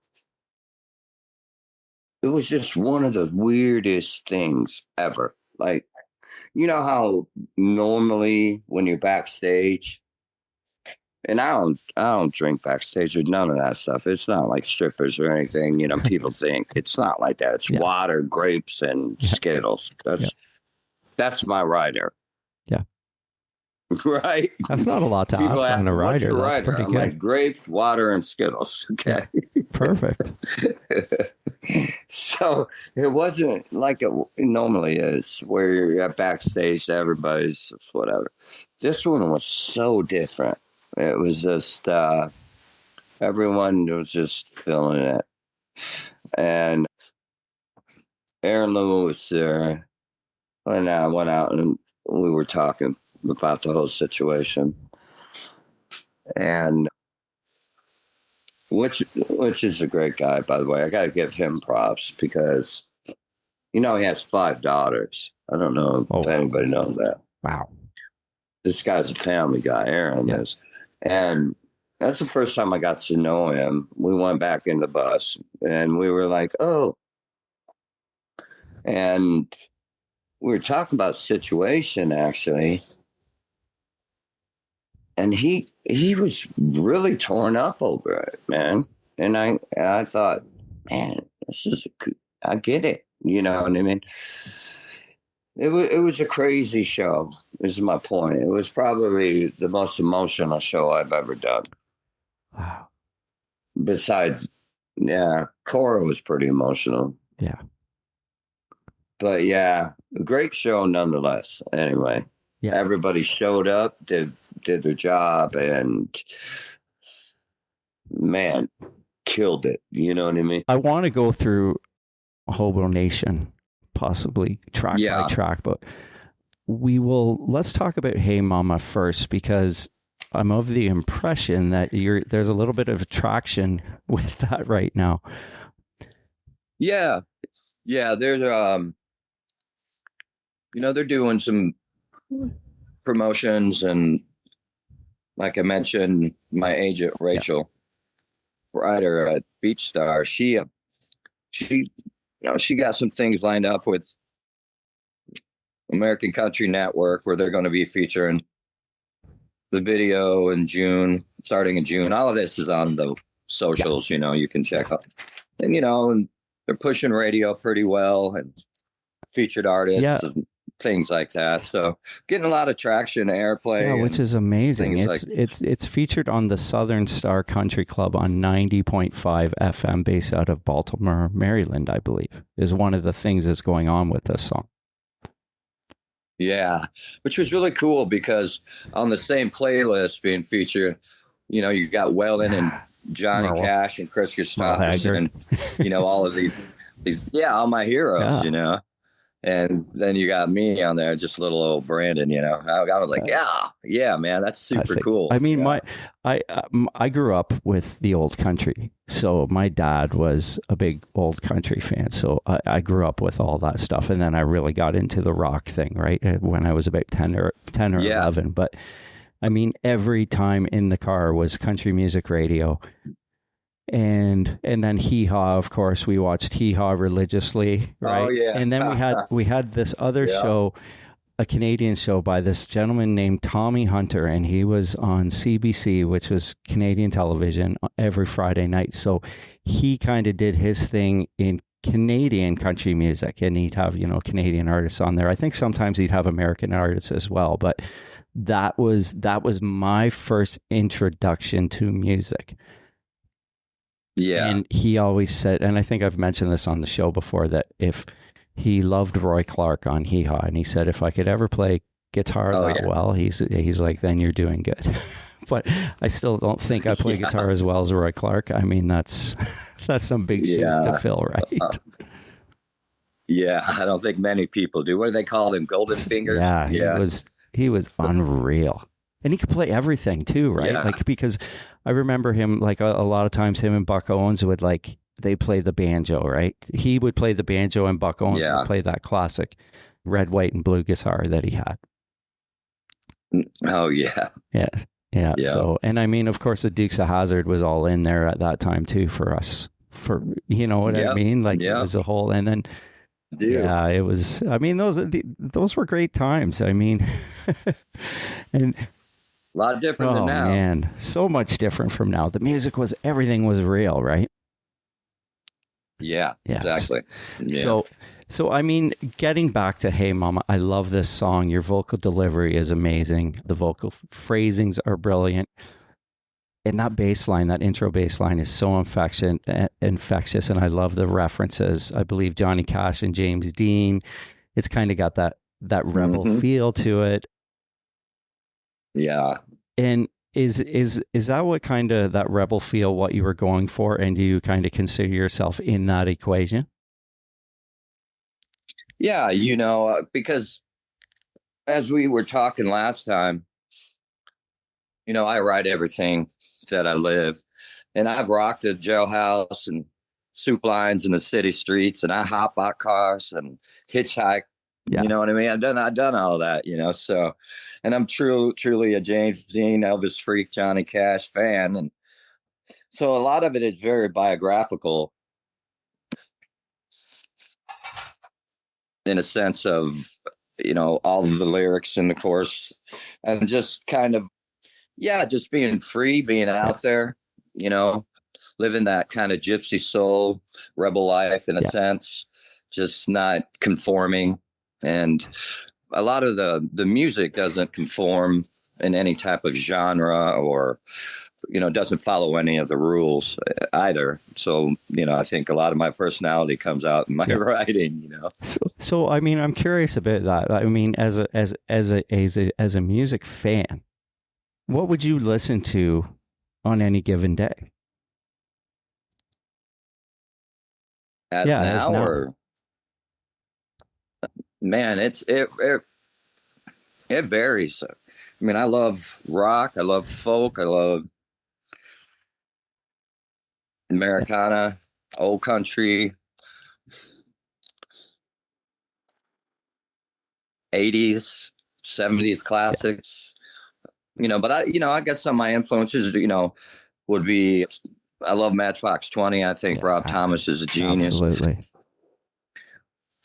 It was just one of the weirdest things ever. Like, you know how normally when you're backstage, and I don't drink backstage or none of that stuff. It's not like strippers or anything, people think. It's not like that. It's water, grapes, and Skittles. That's my rider. Yeah. Right? That's not a lot to People ask on a rider. What's your That's rider? pretty I'm good. like, grapes, water, and Skittles. Okay. Perfect. So it wasn't like it normally is, where you're at backstage, everybody's whatever. This one was so different. It was just, everyone was just feeling it. And Aaron Lewis was there. And I went out and we were talking about the whole situation. And which is a great guy, by the way. I got to give him props because, he has 5 daughters. I don't know if anybody knows that. Wow. This guy's a family guy, Aaron is. And that's the first time I got to know him. We went back in the bus and we were like, oh. And we were talking about situation, actually. And he was really torn up over it, man. And I thought, man, I get it. You know what I mean? It was a crazy show. This is my point. It was probably the most emotional show I've ever done. Wow. Besides Yeah, Cora was pretty emotional. Yeah. But yeah, great show nonetheless. Anyway, Yeah. everybody showed up, did their job, and man, killed it. You know what I mean? I want to go through Hobonation, possibly track by Yeah. track, but let's talk about Hey Mama first, because I'm of the impression that there's a little bit of traction with that right now. Yeah. Yeah. They're they're doing some promotions, and like I mentioned, my agent Rachel Ryder at Beach Star, she got some things lined up with American Country Network where they're going to be featuring the video in June, starting in June. All of this is on the socials, you can check out. And, and they're pushing radio pretty well, and featured artists and things like that. So getting a lot of traction, airplay. Yeah, which is amazing. It's featured on the Southern Star Country Club on 90.5 FM, based out of Baltimore, Maryland, I believe, is one of the things that's going on with this song. Yeah, which was really cool because on the same playlist being featured, you got Weldon and Johnny Cash and Chris Christopherson, and all of these, all my heroes, and then you got me on there, just little old Brandon, I was like, yeah, man, that's super cool. I mean, I grew up with the old country, so my dad was a big old country fan, so I grew up with all that stuff, and then I really got into the rock thing, right, when I was about 10 or 11, but I mean, every time in the car was country music radio. And then Hee-Haw, of course, we watched Hee-Haw religiously, right? Oh, yeah. And then we had this other show, a Canadian show by this gentleman named Tommy Hunter, and he was on CBC, which was Canadian television, every Friday night. So he kind of did his thing in Canadian country music, and he'd have, Canadian artists on there. I think sometimes he'd have American artists as well, but that was my first introduction to music. Yeah. And he always said, and I think I've mentioned this on the show before, that if he loved Roy Clark on Hee-Haw, and he said, if I could ever play guitar well, he's like, then you're doing good. But I still don't think I play guitar as well as Roy Clark. I mean, that's some big shoes to fill, right? Yeah, I don't think many people do. What do they call him? Golden fingers? Yeah, he was unreal. And he could play everything too, right? Yeah. Like, because I remember him, like a lot of times him and Buck Owens would they play the banjo, right? He would play the banjo and Buck Owens would play that classic red, white, and blue guitar that he had. Oh, yeah. Yes. Yeah. So, and I mean, of course, the Dukes of Hazzard was all in there at that time too for us, you know what I mean? Like, it was a whole, and then, yeah, it was, I mean, those were great times. I mean, and a lot different than now. Man, so much different from now. The music everything was real, right? Yeah, exactly. Yeah. So I mean, getting back to Hey Mama, I love this song. Your vocal delivery is amazing. The vocal phrasings are brilliant. And that bass line, that intro bass line is so infectious. And I love the references. I believe Johnny Cash and James Dean. It's kind of got that rebel feel to it. Yeah. And is that what kind of that rebel feel, what you were going for? And do you kind of consider yourself in that equation? Yeah, because as we were talking last time, I write everything that I live, and I've rocked a jailhouse and soup lines in the city streets, and I hop out cars and hitchhike. Yeah. You know what I mean? I've done all that, so, and I'm truly a James Dean, Elvis freak, Johnny Cash fan. And so a lot of it is very biographical in a sense of, all of the lyrics in the course, and just kind of, just being free, being out there, living that kind of gypsy soul rebel life in a sense, just not conforming. And a lot of the music doesn't conform in any type of genre, or doesn't follow any of the rules either. So I think a lot of my personality comes out in my writing. So I mean, I'm curious about that. I mean, as a music fan, what would you listen to on any given day? As now, or man, it varies. I mean, I love rock, I love folk, I love Americana, old country, 80s, 70s classics. But I guess some of my influences, would be, I love Matchbox 20. I think Rob Thomas is a genius. Absolutely.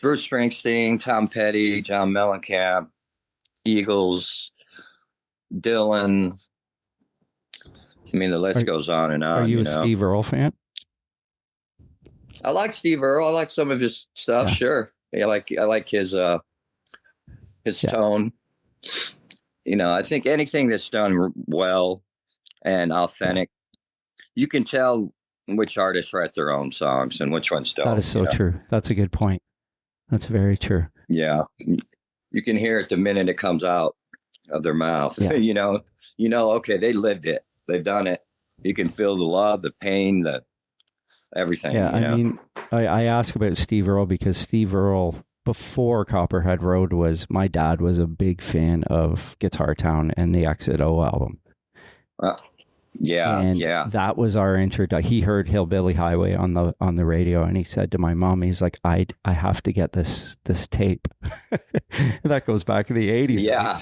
Bruce Springsteen, Tom Petty, John Mellencamp, Eagles, Dylan. I mean, the list goes on and on. Are you a Steve Earle fan? I like Steve Earle. I like some of his stuff. Yeah. Sure. I like his tone. I think anything that's done well and authentic, you can tell which artists write their own songs and which ones don't. That is so true. That's a good point. That's very true. Yeah. You can hear it the minute it comes out of their mouth. Yeah. Okay, they lived it. They've done it. You can feel the love, the pain, the everything. Yeah, I mean, I ask about Steve Earle because Steve Earle, before Copperhead Road, my dad was a big fan of Guitar Town and the XO album. That was our introduction. He heard Hillbilly Highway on the radio, and he said to my mom, he's like, I have to get this tape. That goes back to the 80s. Yeah. Right?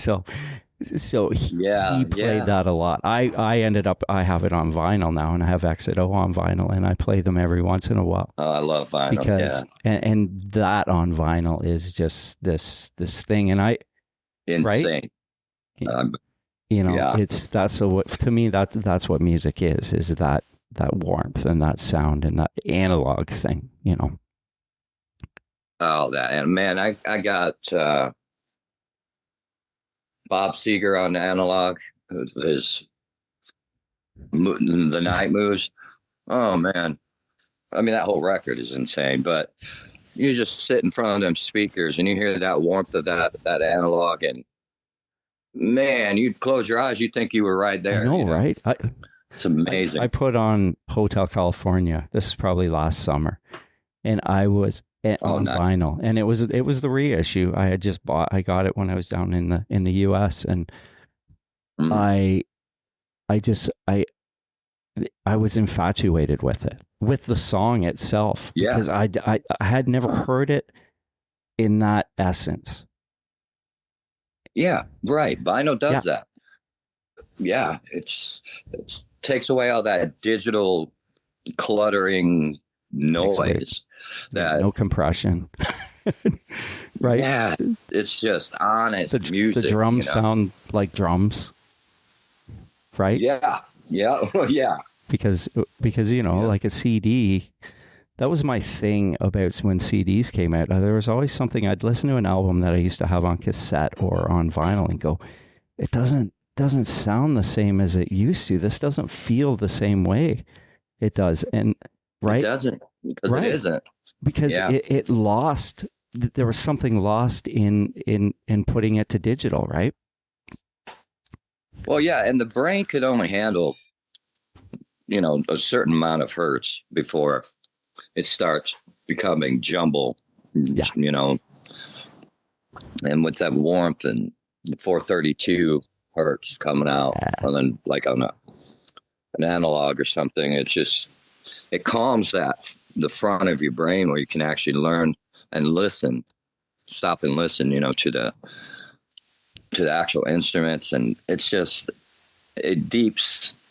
So he played that a lot. I ended up, I have it on vinyl now, and I have XO on vinyl, and I play them every once in a while. Oh, I love vinyl. Because, and that on vinyl is just this thing. And insane. Right? To me, that's what music is that warmth and that sound and that analog thing, Oh, and man, I got Bob Seger on analog, his The Night Moves. Oh man, I mean, that whole record is insane. But you just sit in front of them speakers and you hear that warmth of that analog, and man, you'd close your eyes, you'd think you were right there. I know, right? It's amazing. I put on Hotel California. This is probably last summer, and I was on vinyl, and it was the reissue. I had just bought. I got it when I was down in the U.S. and I was infatuated with it, with the song itself, because I had never heard it in that essence. Yeah, right. Vinyl does that. Yeah, it takes away all that digital cluttering noise. That no compression. Right? Yeah, it's just honest music. The drums sound like drums. Right? Yeah. Yeah. Because like a CD, that was my thing about when CDs came out. There was always something, I'd listen to an album that I used to have on cassette or on vinyl and go, it doesn't sound the same as it used to. This doesn't feel the same way it does. And right? It doesn't, because it isn't. Because it lost, there was something lost in putting it to digital, right? Well, yeah, and the brain could only handle, a certain amount of hertz before it starts becoming jumble, and with that warmth and the 432 hertz coming out, and then like on an analog or something, it calms the front of your brain where you can actually learn and listen, stop and listen, to the actual instruments. And it's just,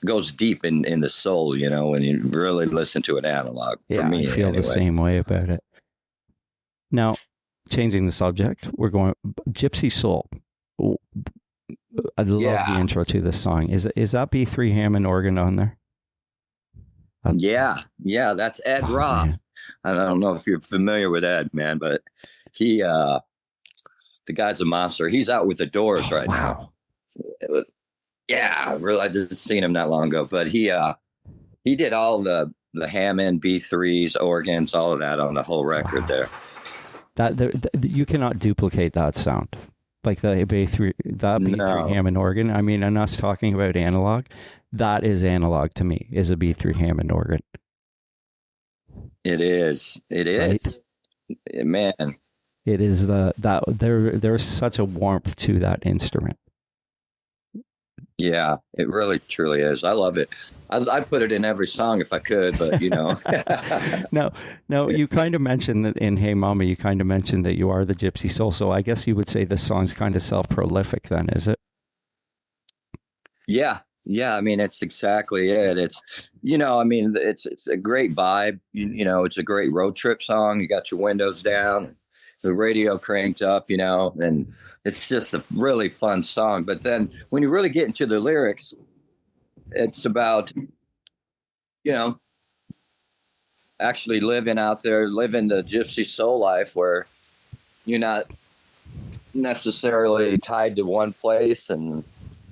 goes deep in the soul, when you really listen to an analog. Yeah, for me, I feel the same way about it. Now, changing the subject, we're going Gypsy Soul. I love the intro to this song. Is that B3 Hammond organ on there? Yeah, that's Ed Roth. Man. I don't know if you're familiar with Ed, man, but the guy's a monster. He's out with the Doors right now. Yeah, really, I just seen him not long ago, but he did all the Hammond B3s, organs, all of that on the whole record Wow. there. You cannot duplicate that sound. Like the B3, that B3 No. Hammond organ. I mean, and us talking about analog, that is analog to me, is a B3 Hammond organ. It is. It is. Man. It is there's such a warmth to that instrument. Yeah, it really truly is. I love it. I'd put it in every song if I could, but you know. No, you kind of mentioned that in Hey Mama, you kind of mentioned that you are the Gypsy Soul. So I guess you would say this song's kind of self-prolific then, is it? Yeah. Yeah, I mean, it's exactly it. It's, you know, I mean, it's a great vibe. You know, it's a great road trip song. You got your windows down, the radio cranked up, you know, and it's just a really fun song. But then when you really get into the lyrics, it's about, you know, actually living out there, living the Gypsy Soul life where you're not necessarily tied to one place and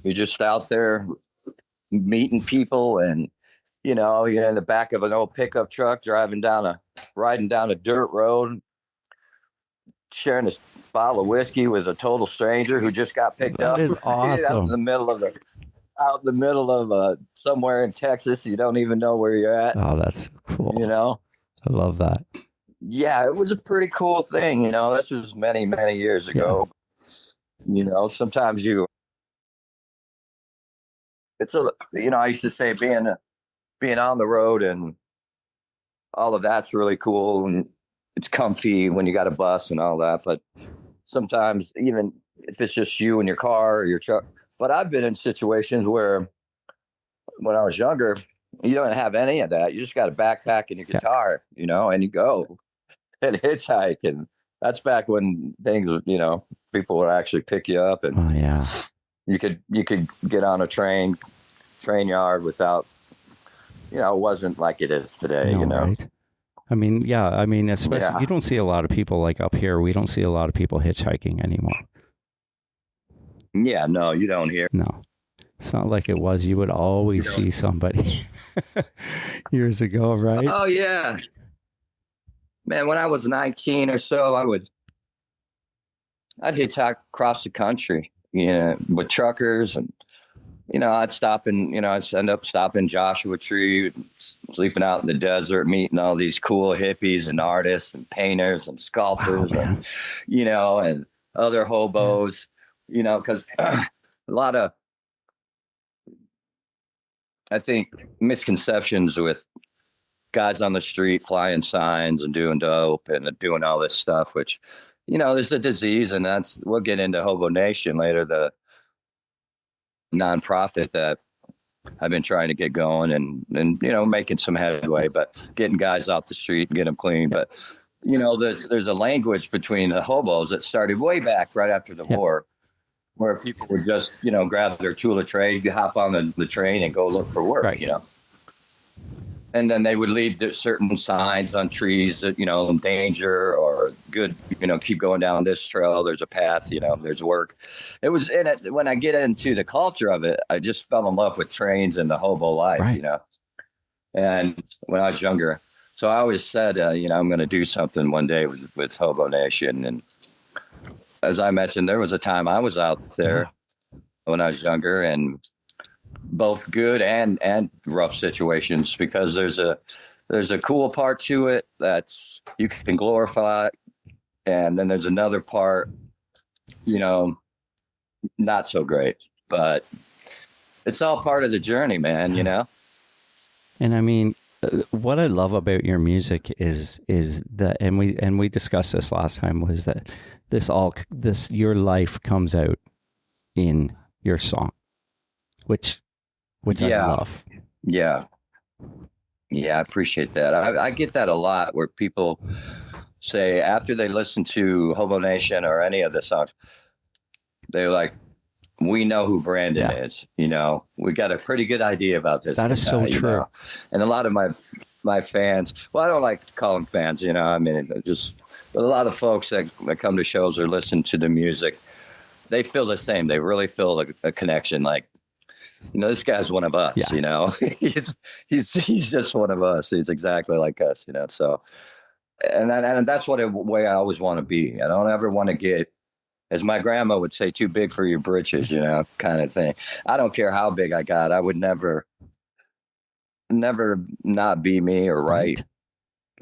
you're just out there meeting people, and you know, you're in the back of an old pickup truck riding down a dirt road, sharing a bottle of whiskey with a total stranger who just got picked up. That is awesome. Out in the middle of somewhere in Texas. You don't even know where you're at. Oh, that's cool. You know, I love that. yeah, it was a pretty cool thing. You know, this was many, many years ago. You know, sometimes I used to say being on the road and all of that's really cool, and it's comfy when you got a bus and all that. But sometimes, even if it's just you and your car or your truck, but I've been in situations where when I was younger, you don't have any of that. You just got a backpack and your guitar, you know, and you go and hitchhike. And that's back when things, you know, people would actually pick you up, and Oh yeah. you could get on a train yard without, you know, it wasn't like it is today, you know. Right? I mean, yeah. I mean, especially you don't see a lot of people like up here. We don't see a lot of people hitchhiking anymore. Yeah, no, you don't hear. No, it's not like it was. You would always see somebody years ago, right? Oh yeah, man. When I was 19 or so, I'd hitchhike across the country, you know, with truckers, and you know, I'd end up stopping Joshua Tree, sleeping out in the desert, meeting all these cool hippies and artists and painters and sculptors, and you know, and other hobos, you know, because a lot of, I think, misconceptions with guys on the street flying signs and doing dope and doing all this stuff, which, you know, there's a disease, and we'll get into Hobonation later, the nonprofit that I've been trying to get going and you know, making some headway, but getting guys off the street and get them clean. But you know, there's a language between the hobos that started way back right after the war, where people would just, you know, grab their tool of trade, hop on the train and go look for work, Right. you know. And then they would leave certain signs on trees that, you know, danger or good, you know, keep going down this trail. There's a path, you know, there's work. It was in it. When I get into the culture of it, I just fell in love with trains and the hobo life, Right. you know. And when I was younger, so I always said, you know, I'm going to do something one day with Hobonation. And as I mentioned, there was a time I was out there when I was younger, and both good and rough situations, because there's a cool part to it that's you can glorify, and then there's another part, you know, not so great, but it's all part of the journey, man, you know. And I mean, what I love about your music is that, and we discussed this last time, was that your life comes out in your song, which I love. Yeah, I appreciate that. I get that a lot, where people say after they listen to Hobonation or any of the songs, they're like, we know who Brandon is. You know, we got a pretty good idea about this. That is so true. Know? And a lot of my fans, well, I don't like to call them fans, you know, I mean, but a lot of folks that come to shows or listen to the music, they feel the same. They really feel a connection. Like, this guy's one of us. Yeah. He's just one of us. He's exactly like us. So, and that's what way I always want to be. I don't ever want to get, as my grandma would say, too big for your britches, kind of thing. I don't care how big I got. I would never not be me or write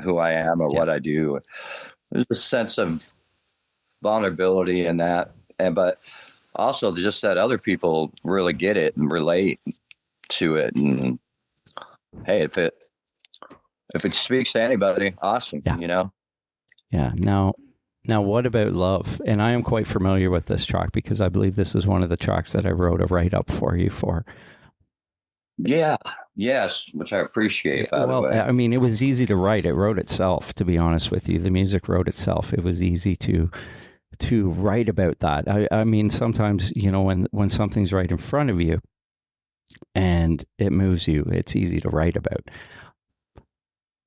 who I am or what I do. There's a sense of vulnerability in that, but also just that other people really get it and relate to it. And hey, if it speaks to anybody, awesome. Yeah. Now, what about Love? And I am quite familiar with this track because I believe this is one of the tracks that I wrote a write-up for you for. Yeah. Yes, which I appreciate, by the way. I mean, it was easy to write. It wrote itself, to be honest with you. The music wrote itself. It was easy to write about that. I mean, sometimes, when something's right in front of you and it moves you, it's easy to write about.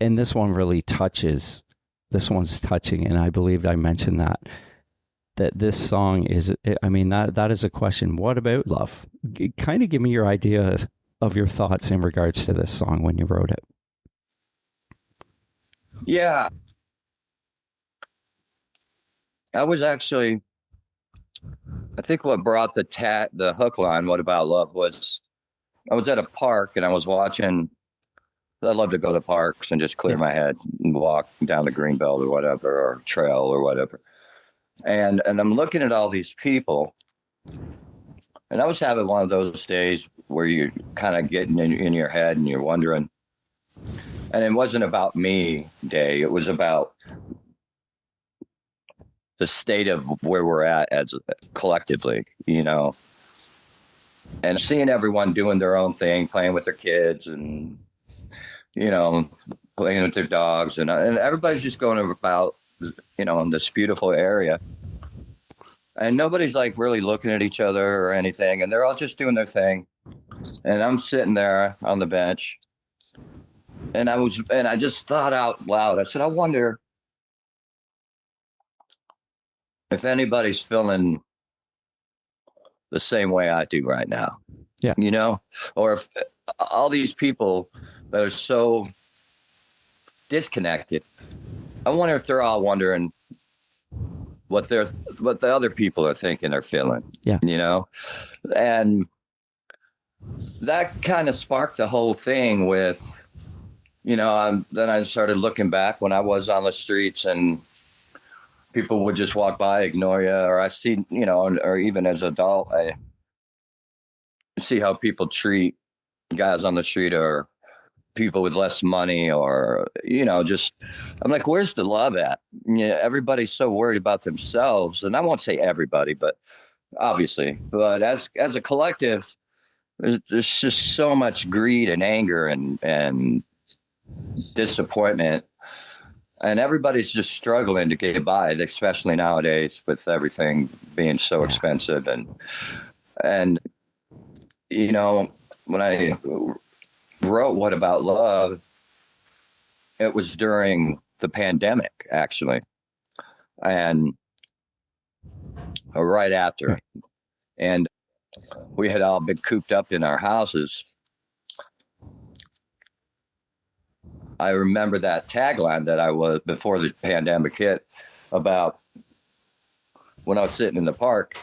And this one really touches. This one's touching, and I believed I mentioned that this song is, I mean, that is a question. What about love? Kind of give me your idea of your thoughts in regards to this song when you wrote it. Yeah. I think what brought the hook line, What About Love, was I was at a park and I was watching. I love to go to parks and just clear my head and walk down the greenbelt or whatever, or trail or whatever. And I'm looking at all these people, and I was having one of those days where you're kind of getting in your head and you're wondering. And it wasn't about me day. It was about the state of where we're at as collectively, and seeing everyone doing their own thing, playing with their kids and, playing with their dogs, and everybody's just going about, in this beautiful area, and nobody's like really looking at each other or anything, and they're all just doing their thing. And I'm sitting there on the bench, and I just thought out loud. I said, I wonder if anybody's feeling the same way I do right now. Yeah. Or if all these people that are so disconnected, I wonder if they're all wondering what the other people are thinking or feeling. Yeah. And that kind of sparked the whole thing with, then I started looking back when I was on the streets and people would just walk by, ignore you, or I see, or even as an adult, I see how people treat guys on the street or people with less money, or, just, I'm like, where's the love at? Everybody's so worried about themselves. And I won't say everybody, but obviously, but as a collective, there's just so much greed and anger and disappointment. And everybody's just struggling to get by, especially nowadays with everything being so expensive. And when I wrote What About Love, it was during the pandemic, actually, and right after. And we had all been cooped up in our houses. I remember that tagline that I was, before the pandemic hit, about when I was sitting in the park,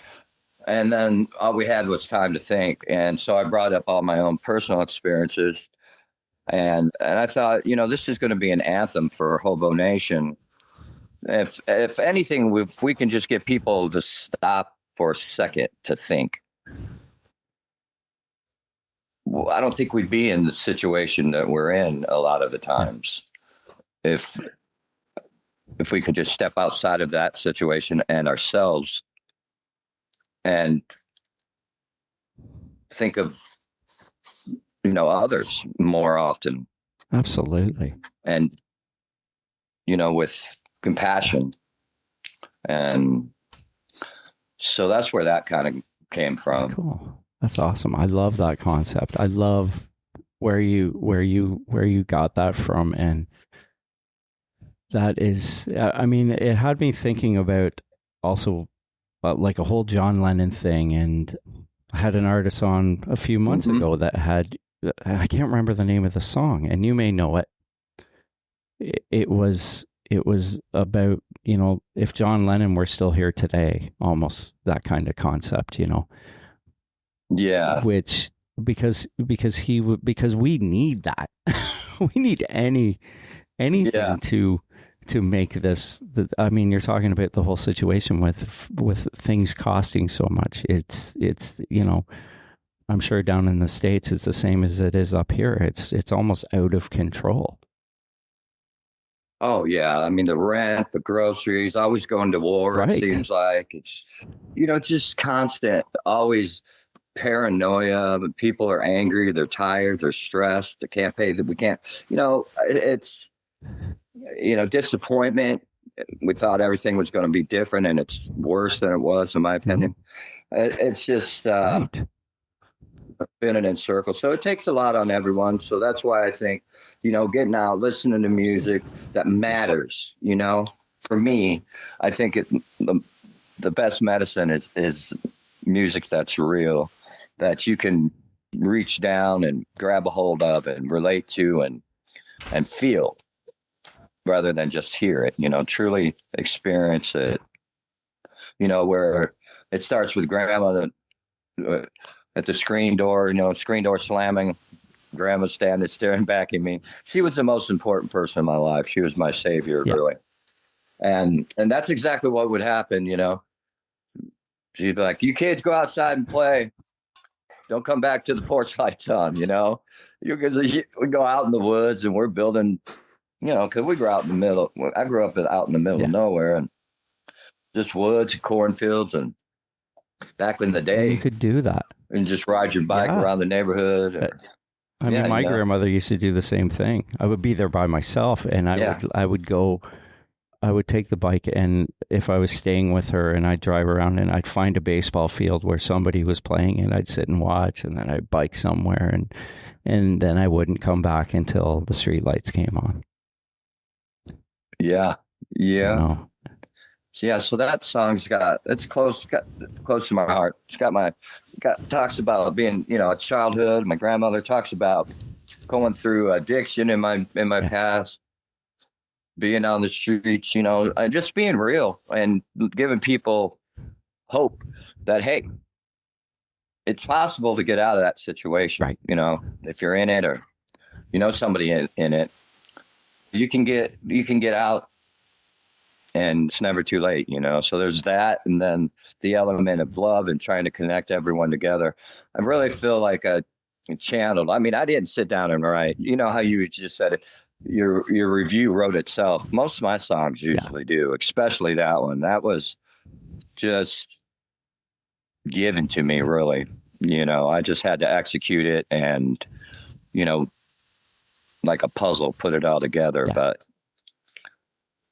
and then all we had was time to think. And so I brought up all my own personal experiences, and I thought, this is going to be an anthem for Hobonation. If anything, if we can just get people to stop for a second to think, well, I don't think we'd be in the situation that we're in a lot of the times if we could just step outside of that situation and ourselves and think of, others more often. Absolutely. And, with compassion. And so that's where that kind of came from. That's cool. That's awesome. I love that concept. I love where you got that from. And that is, I mean, it had me thinking about also like a whole John Lennon thing. And I had an artist on a few months ago that had, I can't remember the name of the song, and you may know it. It was about, you know, if John Lennon were still here today, almost that kind of concept, you know. Yeah. Which because we need that. We need anything to make this. I mean, you're talking about the whole situation with things costing so much. It's you know, I'm sure down in the States it's the same as it is up here. It's almost out of control. Oh yeah, I mean the rent, the groceries, always going to war. Right. It seems like it's, you know, just constant, always paranoia. But people are angry, they're tired, they're stressed, they can't pay that we can't. You know, it's, you know, disappointment. We thought everything was going to be different, and it's worse than it was, in my opinion. It's just Right. spinning in circles. So it takes a lot on everyone. So that's why I think, you know, getting out, listening to music that matters, you know, for me, I think the best medicine is music that's real, that you can reach down and grab a hold of and relate to and feel, rather than just hear it, you know, truly experience it, you know, where it starts with grandma at the screen door, you know, screen door slamming, grandma standing staring back at me. She was the most important person in my life. She was my savior, really. And that's exactly what would happen, you know. She'd be like, you kids go outside and play. Don't come back to the porch lights on, you know. Because we go out in the woods and we're building, you know, because we grew out in the middle. I grew up out in the middle of nowhere, and just woods, cornfields, and back in the day, You could do that. and just ride your bike around the neighborhood. I mean, my you know. grandmother used to do the same thing. I would be there by myself, and I would take the bike, and if I was staying with her, and I'd drive around, and I'd find a baseball field where somebody was playing, and I'd sit and watch, and then I'd bike somewhere, and then I wouldn't come back until the street lights came on. Yeah. You know? So that song's got close to my heart. It's talks about being, you know, a childhood. My grandmother talks about going through addiction in my past, being on the streets, you know, just being real and giving people hope that, hey, it's possible to get out of that situation. Right. You know, if you're in it, or you know somebody in it, you can get out. And it's never too late, you know. So there's that, and then the element of love and trying to connect everyone together. I really feel like a channeled. I mean, I didn't sit down and write. You know how you just said it. Your review wrote itself. Most of my songs usually do, especially that one. That was just given to me, really. You know, I just had to execute it, and you know, like a puzzle, put it all together. Yeah. But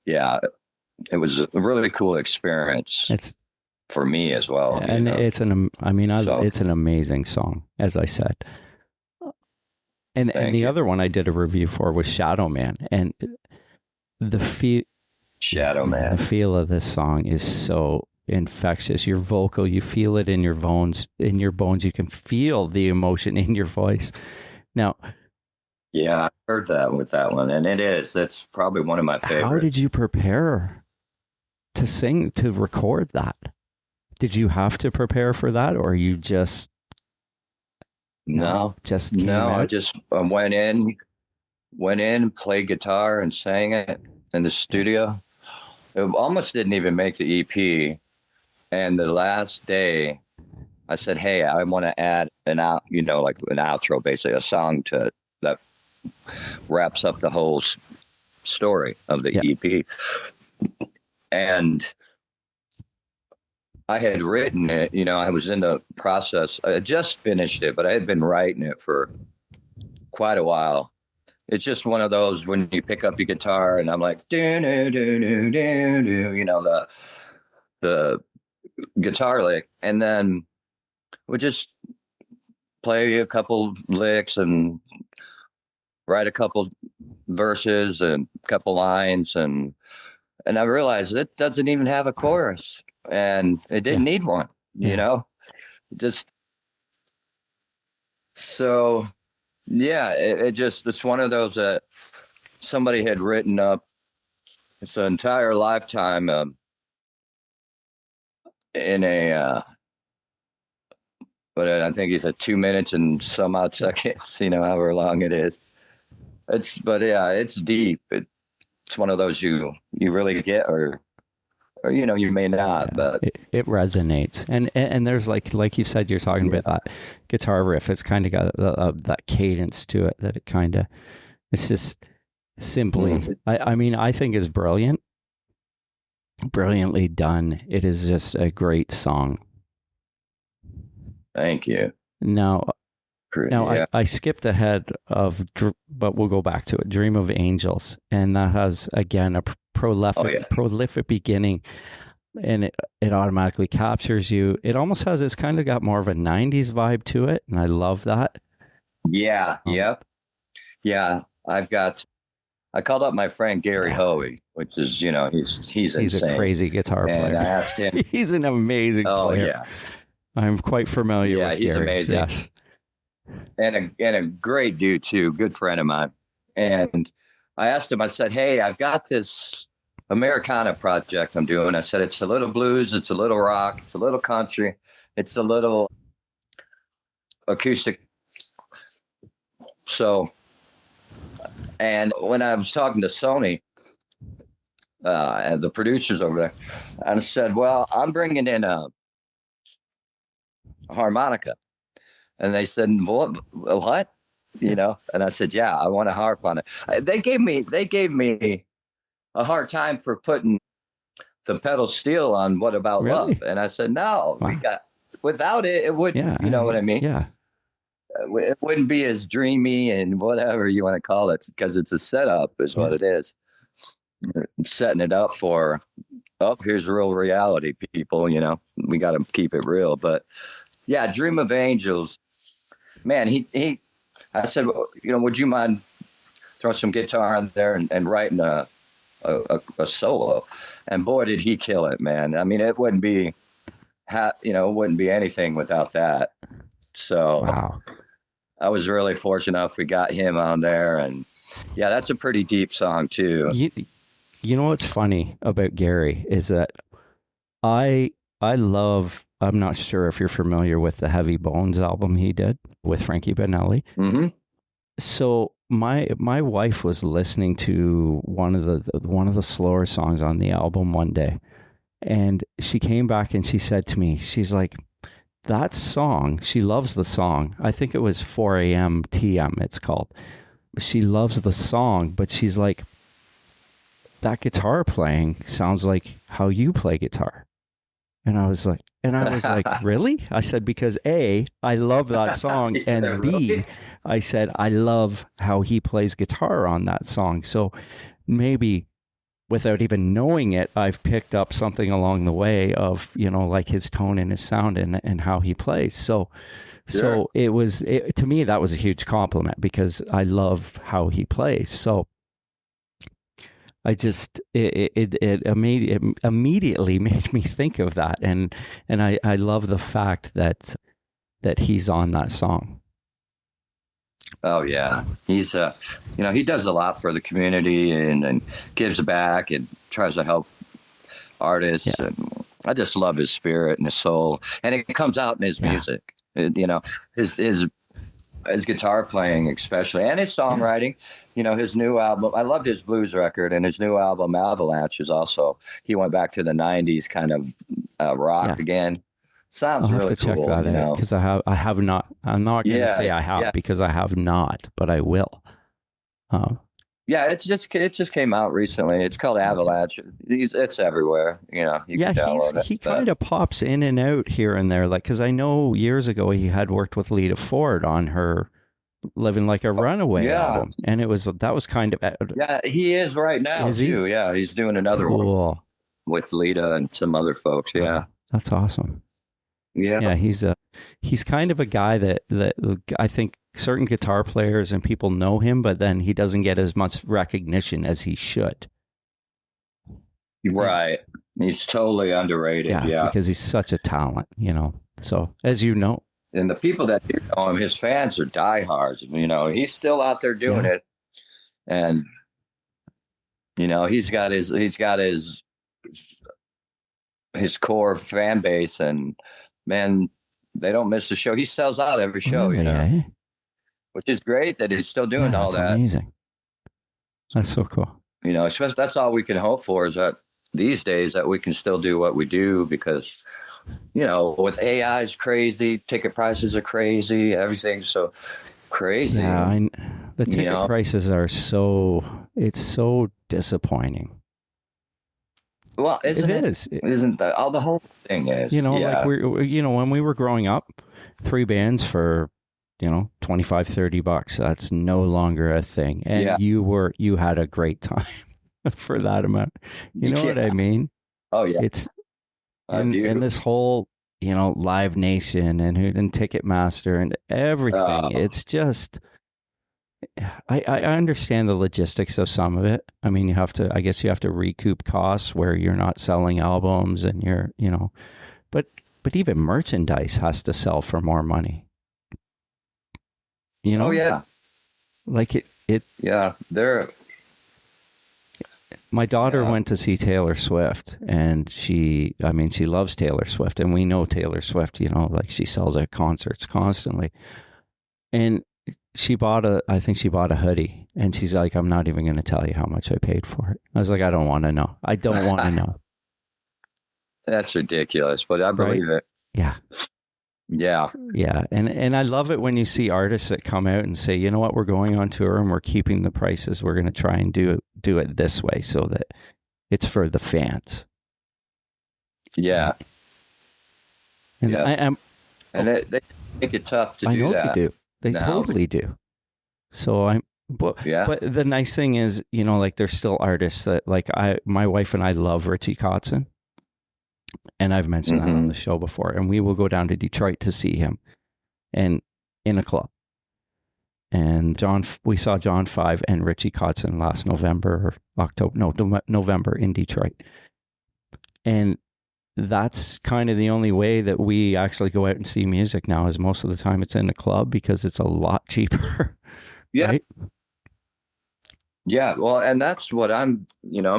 yeah. It was a really cool experience. It's for me as well. And you know? it's it's an amazing song, as I said. And the other one I did a review for was Shadow Man, and Shadow Man. the feel of this song is so infectious. Your vocal, you feel it in your bones. You can feel the emotion in your voice. Now, yeah, I heard that with that one, and that's probably one of my favorites. How did you prepare to record that? Did you have to prepare for that, or you just No, I just went in, played guitar, and sang it in the studio. It almost didn't even make the EP. And the last day, I said, "Hey, I want to add like an outro, basically a song that wraps up the whole story of the EP." And I had written it, you know, I was in the process. I had just finished it, but I had been writing it for quite a while. It's just one of those when you pick up your guitar and I'm like, do, do, do, do, do, do, you know, the guitar lick. And then we just play a couple licks and write a couple verses and a couple lines. And I realized it doesn't even have a chorus, and it didn't need one, you know, just So yeah, it's one of those that somebody had written up. It's an entire lifetime in a but I think it's a 2 minutes and some odd seconds, however long it is. But yeah, it's deep. It's one of those you really get, or you may not, but it resonates. And there's like you said, you're talking about that guitar riff. It's kind of got that cadence to it that it's just simply, I mean, I think is brilliantly done. It is just a great song. Thank you. Now, Yeah. I skipped ahead but we'll go back to it. Dream of Angels, and that has again a prolific beginning, and it automatically captures you. It almost has it's kind of got more of a '90s vibe to it, and I love that. Yeah. Yep. Yeah. I called up my friend Gary Hoey, which is he's insane. A crazy guitar player. And I asked him. He's an amazing player. Oh yeah. I'm quite familiar with Gary. Yeah, he's amazing. Yes. And a great dude too, good friend of mine. And I asked him, I said, hey, I've got this Americana project I'm doing. I said, it's a little blues, it's a little rock, it's a little country, it's a little acoustic. So, and when I was talking to Sony, and the producers over there, I said, well, I'm bringing in a harmonica. And they said, what? And I said, yeah, I want to harp on it. They gave me a hard time for putting the pedal steel on What About Love? And I said, no, without it, it wouldn't, you know what I mean? Yeah. It wouldn't be as dreamy and whatever you want to call it, because it's a setup is what it is. I'm setting it up for, here's real reality, people, we got to keep it real. But yeah, Dream of Angels, man, I said, would you mind throwing some guitar on there and writing a solo? And boy, did he kill it, man. I mean, it wouldn't be, anything without that. So wow. I was really fortunate enough we got him on there. And yeah, that's a pretty deep song too. You know what's funny about Gary is that I'm not sure if you're familiar with the Heavy Bones album he did with Frankie Benelli. Mm-hmm. So my wife was listening to one of the slower songs on the album one day, and she came back and she said to me, she's like, that song, she loves the song. I think it was 4 a.m. TM it's called. She loves the song, but she's like, that guitar playing sounds like how you play guitar. And I was like, really? I said, because A, I love that song. And B, I said, I love how he plays guitar on that song. So maybe without even knowing it, I've picked up something along the way of, like his tone and his sound and how he plays. So to me, that was a huge compliment because I love how he plays. So I just it immediately made me think of that, and I love the fact that he's on that song. Oh yeah, he's he does a lot for the community and gives back and tries to help artists. Yeah. And I just love his spirit and his soul, and it comes out in his music. His guitar playing especially, and his songwriting. His new album, I loved his blues record, and his new album Avalanche is also, he went back to the 90s kind of rock again. Sounds I'll really have to cool, check that out because I have not. I'm not going to say I have because I have not, but I will. Yeah, it just came out recently. It's called Avalanche. It's everywhere. You can download it. He kind of pops in and out here and there, like, because I know years ago he had worked with Lita Ford on her Living Like a Runaway album, and that was kind of he is right now too. Yeah, he's doing another one with Lita and some other folks. Yeah, that's awesome. Yeah, he's kind of a guy that I think certain guitar players and people know him, but then he doesn't get as much recognition as he should. Right, he's totally underrated. Yeah, because he's such a talent. So as you know. And the people that do know him, his fans are diehards. You know, he's still out there doing it, and you know, he's got his core fan base, and man, they don't miss the show. He sells out every show, Really, you know, eh? which is great that he's still doing all That's that. amazing. That's so cool. You know, especially that's all we can hope for is that these days that we can still do what we do because, you know, with AI is crazy, ticket prices are crazy, everything's so crazy. Yeah, the ticket prices are it's so disappointing. Well, isn't that all the whole thing is? You know, like when we were growing up, 3 bands for, you know, $25-$30. That's no longer a thing. And you had a great time for that amount. You know what I mean? Oh yeah. It's and this whole, you know, Live Nation and Ticketmaster and everything. It's just I understand the logistics of some of it. I mean, I guess you have to recoup costs where you're not selling albums and you're, you know, but even merchandise has to sell for more money. You know? Oh yeah. Like it. Yeah. My daughter went to see Taylor Swift, and she loves Taylor Swift, and we know Taylor Swift, you know, like she sells at concerts constantly. And I think she bought a hoodie, and she's like, I'm not even going to tell you how much I paid for it. I was like, I don't want to know. I don't want to know. That's ridiculous, but I believe it. Yeah. Yeah. Yeah. And I love it when you see artists that come out and say, you know what, we're going on tour and we're keeping the prices. We're going to try and do it this way so that it's for the fans. Yeah. And they make it tough to do that. I know they do. They totally do. So but the nice thing is, you know, like there's still artists that like my wife and I love Richie Kotzen. And I've mentioned that on the show before. And we will go down to Detroit to see him and in a club. And we saw John 5 and Richie Kotzen last November in Detroit. And that's kind of the only way that we actually go out and see music now is most of the time it's in a club because it's a lot cheaper. Yeah. Right? Yeah. Well, and that's what I'm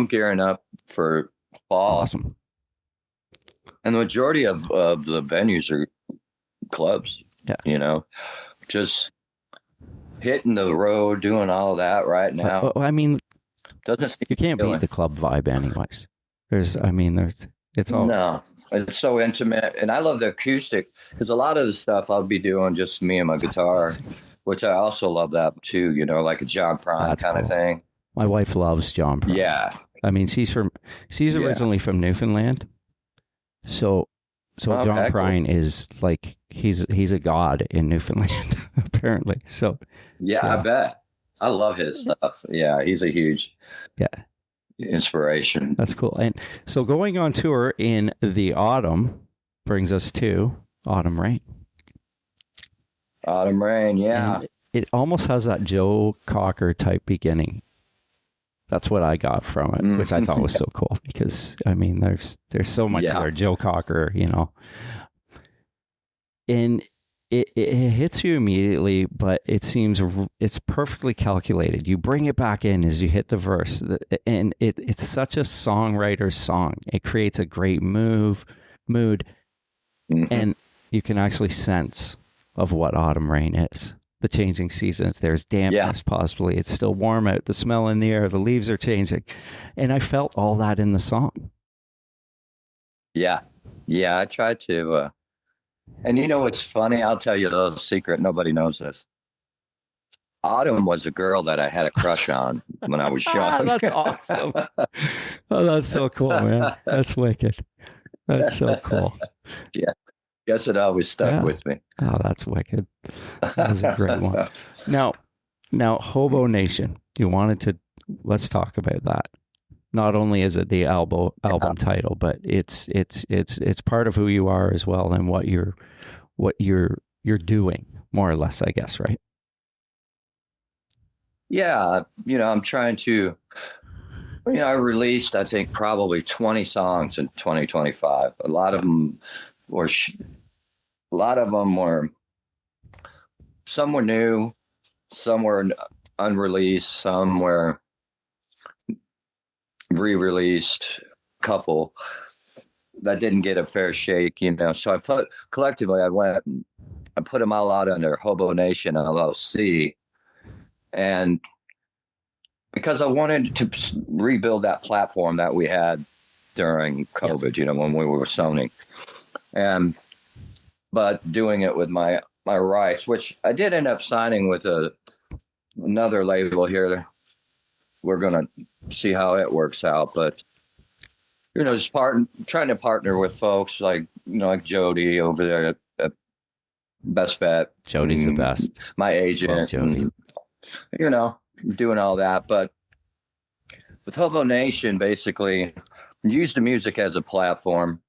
gearing up for fall. Awesome. And the majority of the venues are clubs, you know, just hitting the road, doing all that right now. I mean, you can't beat the club vibe anyways. It's all. No, it's so intimate. And I love the acoustic because a lot of the stuff I'll be doing just me and my guitar, which I also love that too, you know, like a John Prine kind of thing. My wife loves John Prine. Yeah. I mean, she's originally from Newfoundland. So John Prine is like he's a god in Newfoundland apparently. So I bet. I love his stuff. Yeah, he's a huge inspiration. That's cool. And so going on tour in the autumn brings us to Autumn Rain. Autumn Rain, yeah. And it almost has that Joe Cocker type beginning. That's what I got from it, which I thought was so cool because, I mean, there's so much there. Joe Cocker, you know. And it hits you immediately, but it's perfectly calculated. You bring it back in as you hit the verse, and it's such a songwriter's song. It creates a great mood, and you can actually sense of what Autumn Rain is. The changing seasons, there's dampness possibly. It's still warm out, the smell in the air, the leaves are changing. And I felt all that in the song. Yeah. Yeah, I tried to. And you know what's funny? I'll tell you a little secret. Nobody knows this. Autumn was a girl that I had a crush on when I was young. That's awesome. Oh, that's so cool, man. That's wicked. That's so cool. Yeah. Guess it always stuck with me. Oh, that's wicked. That was a great one. Now, Hobonation. Let's talk about that. Not only is it the album title, but it's part of who you are as well and what you're doing, more or less, I guess, right? Yeah, you know, I'm trying to. You know, I released, I think, probably 20 songs in 2025. A lot of them were some were new, some were unreleased, some were re-released, couple that didn't get a fair shake, you know. So I put collectively, I went and I put them all out under Hobonation LLC, and because I wanted to rebuild that platform that we had during COVID, you know, when we were Sony, and but doing it with my rights, which I did end up signing with another label here. We're gonna see how it works out, but you know, just trying to partner with folks like, you know, like Jody over there at Best Bet. Jody's the best. My agent. Love Jody. You know, doing all that. But with Hobonation, basically, use the music as a platform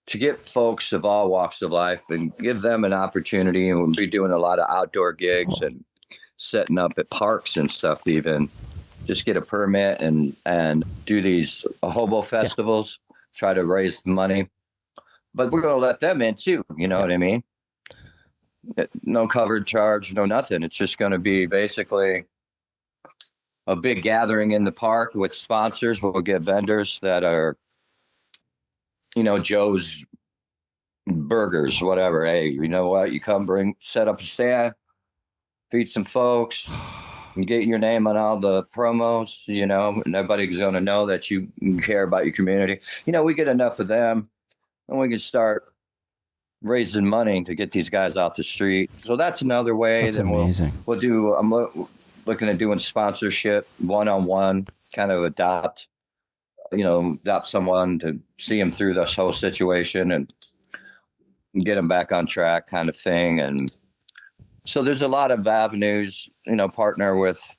to get folks of all walks of life and give them an opportunity. And we'll be doing a lot of outdoor gigs and setting up at parks and stuff, even just get a permit and do these hobo festivals, try to raise money. But we're going to let them in too. You know what I mean? No covered charge, no nothing. It's just going to be basically a big gathering in the park with sponsors. We'll get vendors that are, you know, Joe's Burgers, whatever. Hey, you know what? You come set up a stand, feed some folks, and get your name on all the promos, you know, and everybody's going to know that you care about your community. You know, we get enough of them and we can start raising money to get these guys off the street. So that's another way. That's then amazing. We'll do, I'm looking at doing sponsorship, one-on-one, kind of adopt someone to see them through this whole situation and get them back on track kind of thing. And so there's a lot of avenues, you know, partner with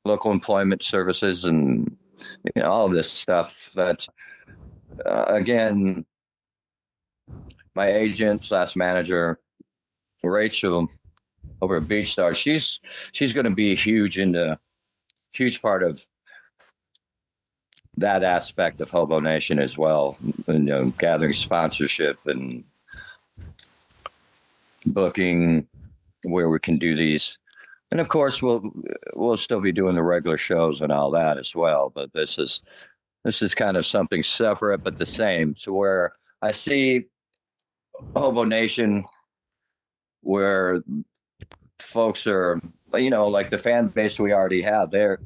local employment services and, you know, all of this stuff that, again, my agent / manager, Rachel over at Beach Star, she's going to be a huge part of that aspect of Hobonation as well, you know, gathering sponsorship and booking where we can do these. And of course we'll still be doing the regular shows and all that as well, but this is kind of something separate but the same. So where I see Hobonation, where folks are, you know, like the fan base we already have, they're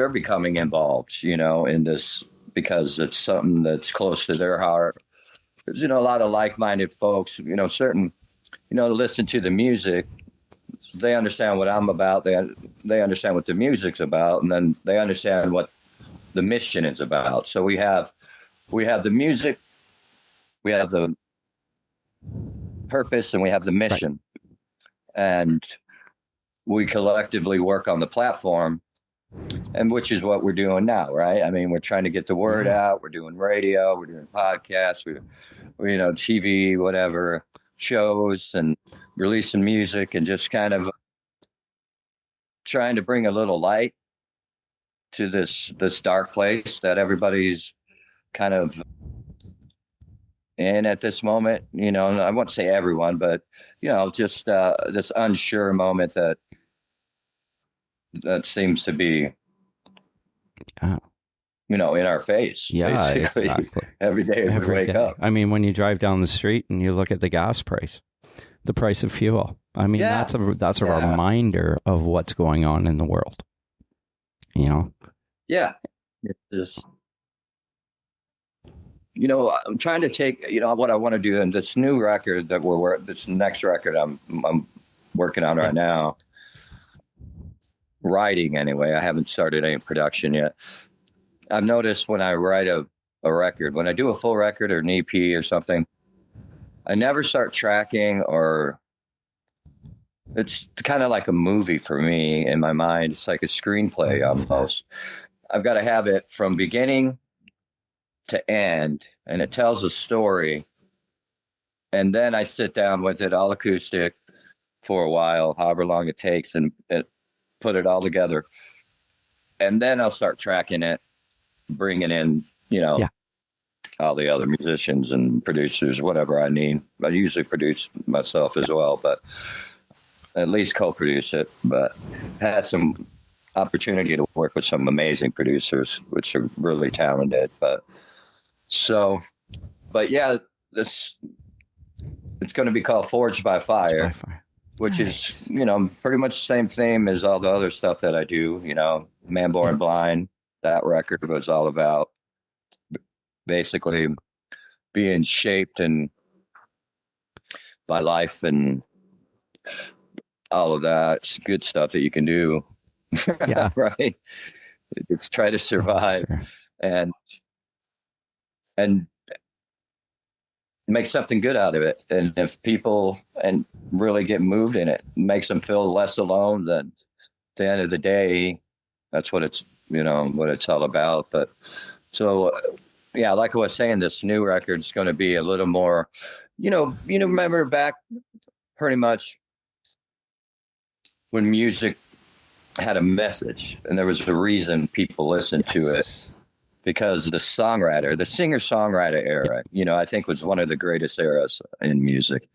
becoming involved, you know, in this because it's something that's close to their heart. There's, you know, a lot of like-minded folks, you know, listen to the music. They understand what I'm about. They understand what the music's about, and then they understand what the mission is about. So we have the music, we have the purpose, and we have the mission. Right. And we collectively work on the platform, and which is what we're doing now, right? I mean, we're trying to get the word out. We're doing radio, we're doing podcasts, we're you know, TV, whatever, shows, and releasing music, and just kind of trying to bring a little light to this dark place that everybody's kind of in at this moment. You know, I won't say everyone, but, you know, just this unsure moment that seems to be, you know, in our face. Yeah, basically. Exactly. Every day we wake up. I mean, when you drive down the street and you look at the gas price, the price of fuel. I mean, that's a reminder of what's going on in the world. You know? Yeah. It's just, you know, I'm trying to take, you know, what I want to do in this new record that this next record I'm working on right now. Writing anyway. I haven't started any production yet. I've noticed when I write a record, when I do a full record or an EP or something, I never start tracking, or it's kind of like a movie for me in my mind. It's like a screenplay almost. I've got to have it from beginning to end, and it tells a story. And then I sit down with it all acoustic for a while, however long it takes, and put it all together. And then I'll start tracking it, bringing in, you know, all the other musicians and producers, whatever I need. I usually produce myself as well, but at least co-produce it. But had some opportunity to work with some amazing producers, which are really talented. But yeah, it's going to be called Forged by Fire, which Nice. is, pretty much the same theme as all the other stuff that I do. Man Born Blind, that record was all about basically being shaped and by life and all of that. It's good stuff that you can do. Yeah. Right. It's try to survive and make something good out of it. And if people and really get moved in it, makes them feel less alone, then at the end of the day, that's what it's, what it's all about. But so, yeah, like I was saying, this new record is going to be a little more, remember back pretty much when music had a message and there was a reason people listened to it, because the singer-songwriter era, I think was one of the greatest eras in music.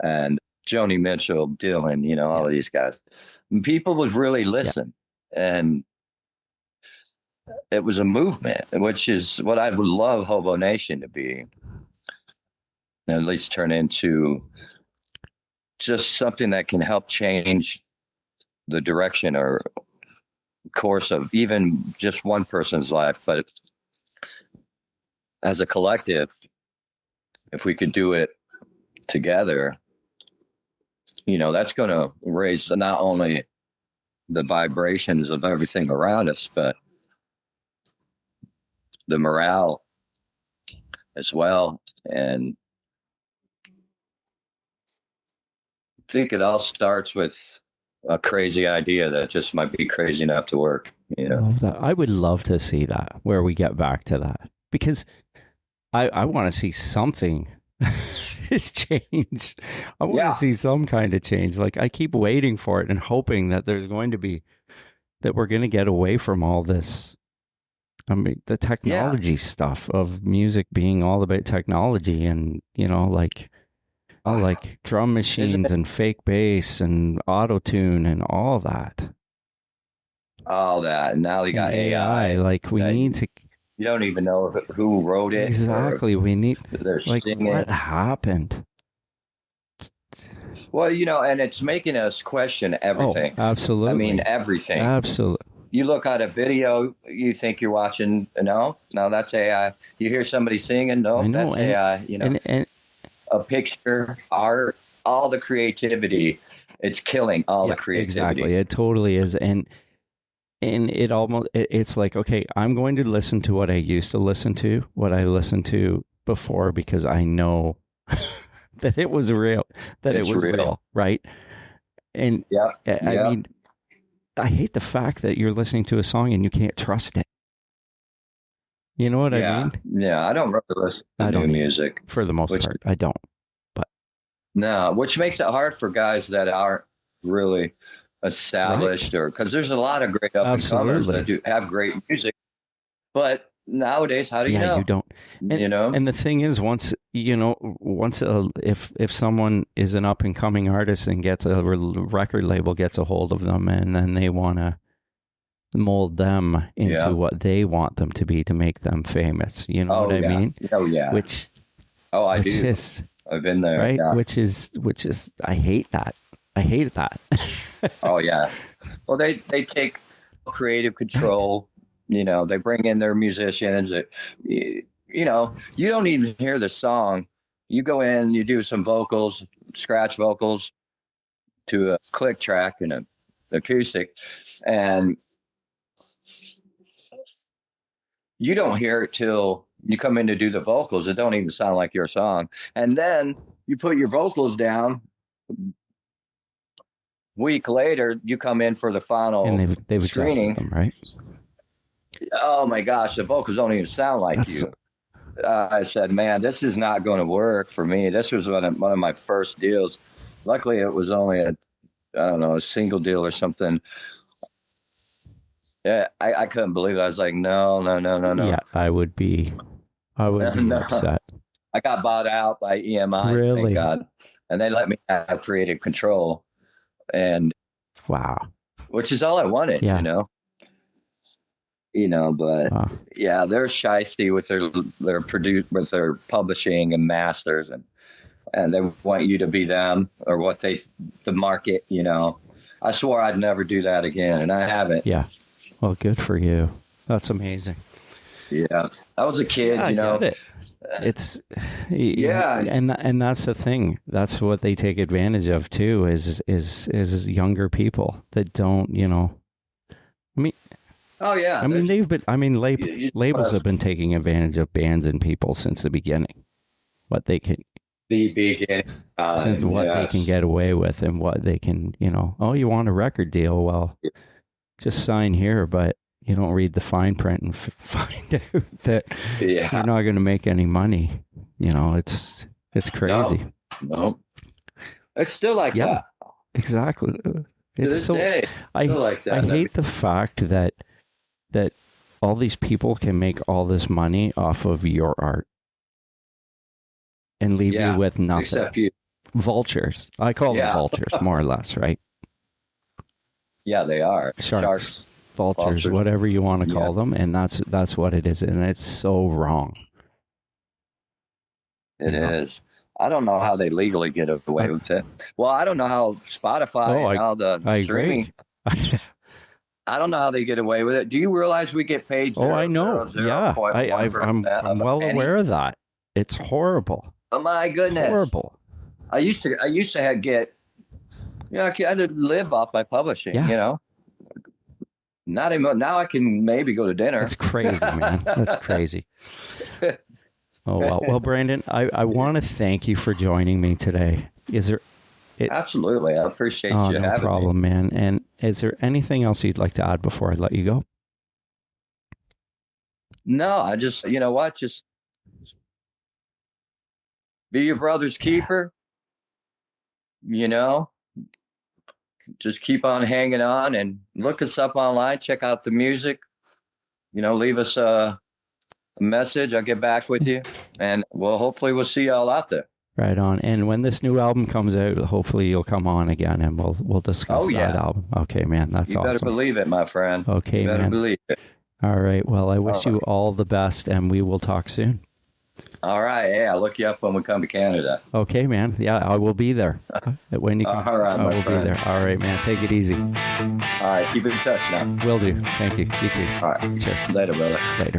And Joni Mitchell, Dylan, all of these guys. And people would really listen. And it was a movement, which is what I would love Hobonation to be. At least turn into just something that can help change the direction or course of even just one person's life. But as a collective, if we could do it together, that's going to raise not only the vibrations of everything around us, but the morale as well. And I think it all starts with a crazy idea that just might be crazy enough to work. Love that. I would love to see that, where we get back to that, because I want to see something change. I want to see some kind of change. Like, I keep waiting for it and hoping that there's going to be, that we're going to get away from all this. I mean, the technology stuff of music being all about technology and, like drum machines and fake bass and auto-tune and all that. All that. And now they got AI. Like, we need to... You don't even know who wrote it. Exactly. We need... Like, singing. what happened? Well, and it's making us question everything. Oh, absolutely. I mean, everything. Absolutely. You look at a video, you think you're watching, no, that's AI. You hear somebody singing, no, that's AI. And a picture, art, all the creativity, it's killing all the creativity. Exactly. It totally is. And it's like, okay, I'm going to listen to what I used to listen to, what I listened to before, because I know that it was real, it was real, right? And I mean, I hate the fact that you're listening to a song and you can't trust it. You know what I mean? Yeah, I don't really listen to new music. For the most part, I don't. But no, which makes it hard for guys that aren't really established, or because there's a lot of great up-and-comers that do have great music. But nowadays, how do you know? You don't. And, and the thing is, if someone is an up-and-coming artist and gets a record label gets a hold of them, and then they want to mold them into what they want them to be to make them famous. You know what I mean? Oh yeah. I do. I've been there. Right. Yeah. Which is I hate that. I hate that. Oh yeah. Well, they take creative control. They bring in their musicians. You don't even hear the song. You go in, you do some vocals, scratch vocals to a click track and an acoustic, and you don't hear it till you come in to do the vocals. It don't even sound like your song. And then you put your vocals down. Week later, you come in for the final they've screening. Them, right? Oh my gosh, the vocals don't even sound like you. I said, man, this is not going to work for me. This was one of my first deals. Luckily, it was only a single deal or something. Yeah, I couldn't believe it. I was like, no. Yeah, I would be I would be No. upset. I got bought out by EMI, Really? thank God. And they let me have creative control, and Wow. which is all I wanted, Yeah. but Wow. yeah, they're shysty with with their publishing and masters, and they want you to be them or the market, I swore I'd never do that again, and I haven't. Yeah. Well, good for you. That's amazing. Yeah. I was a kid, I get it. It's and that's the thing. That's what they take advantage of too. Is younger people that don't. I mean. Oh yeah. I mean they've been. I mean labels have have been taking advantage of bands and people since the beginning. What they can. The beginning. Since what they can get away with and what they can. Oh, you want a record deal? Well, just sign here, but. You don't read the fine print and find out that you're not going to make any money. It's crazy. No. It's still like that. Exactly. It's so. I hate the fact that all these people can make all this money off of your art and leave you with nothing. Except you. Vultures. I call them vultures, more or less, right? Yeah, they are. Sharks. Vultures, whatever you want to call them, and that's what it is, and it's so wrong. It is. I don't know how they legally get away with it. Well, I don't know how Spotify and all the streaming. I don't know how they get away with it. Do you realize we get paid? I know. Yeah, I'm well aware of that. It's horrible. Oh my goodness, horrible. I used to get. I had to live off my publishing. Not anymore. Now I can maybe go to dinner. That's crazy, man. That's crazy. Oh, well. Well, Brandon, I want to thank you for joining me today. Absolutely. I appreciate you having me. No problem, man. And is there anything else you'd like to add before I let you go? No, I just, just be your brother's keeper, Just keep on hanging on and look us up online. Check out the music. Leave us a message. I'll get back with you, and hopefully we'll see y'all out there. Right on. And when this new album comes out, hopefully you'll come on again, and we'll discuss that album. Okay, man, that's awesome. You better believe it, my friend. Okay, you better believe it. All right. Well, I wish you all the best, and we will talk soon. All right. Hey, I'll look you up when we come to Canada. Okay, man. Yeah, I will be there. When you come, all right, I will be there. All right, man. Take it easy. All right. Keep in touch now. Will do. Thank you. You too. All right. Cheers. Later, brother. Later.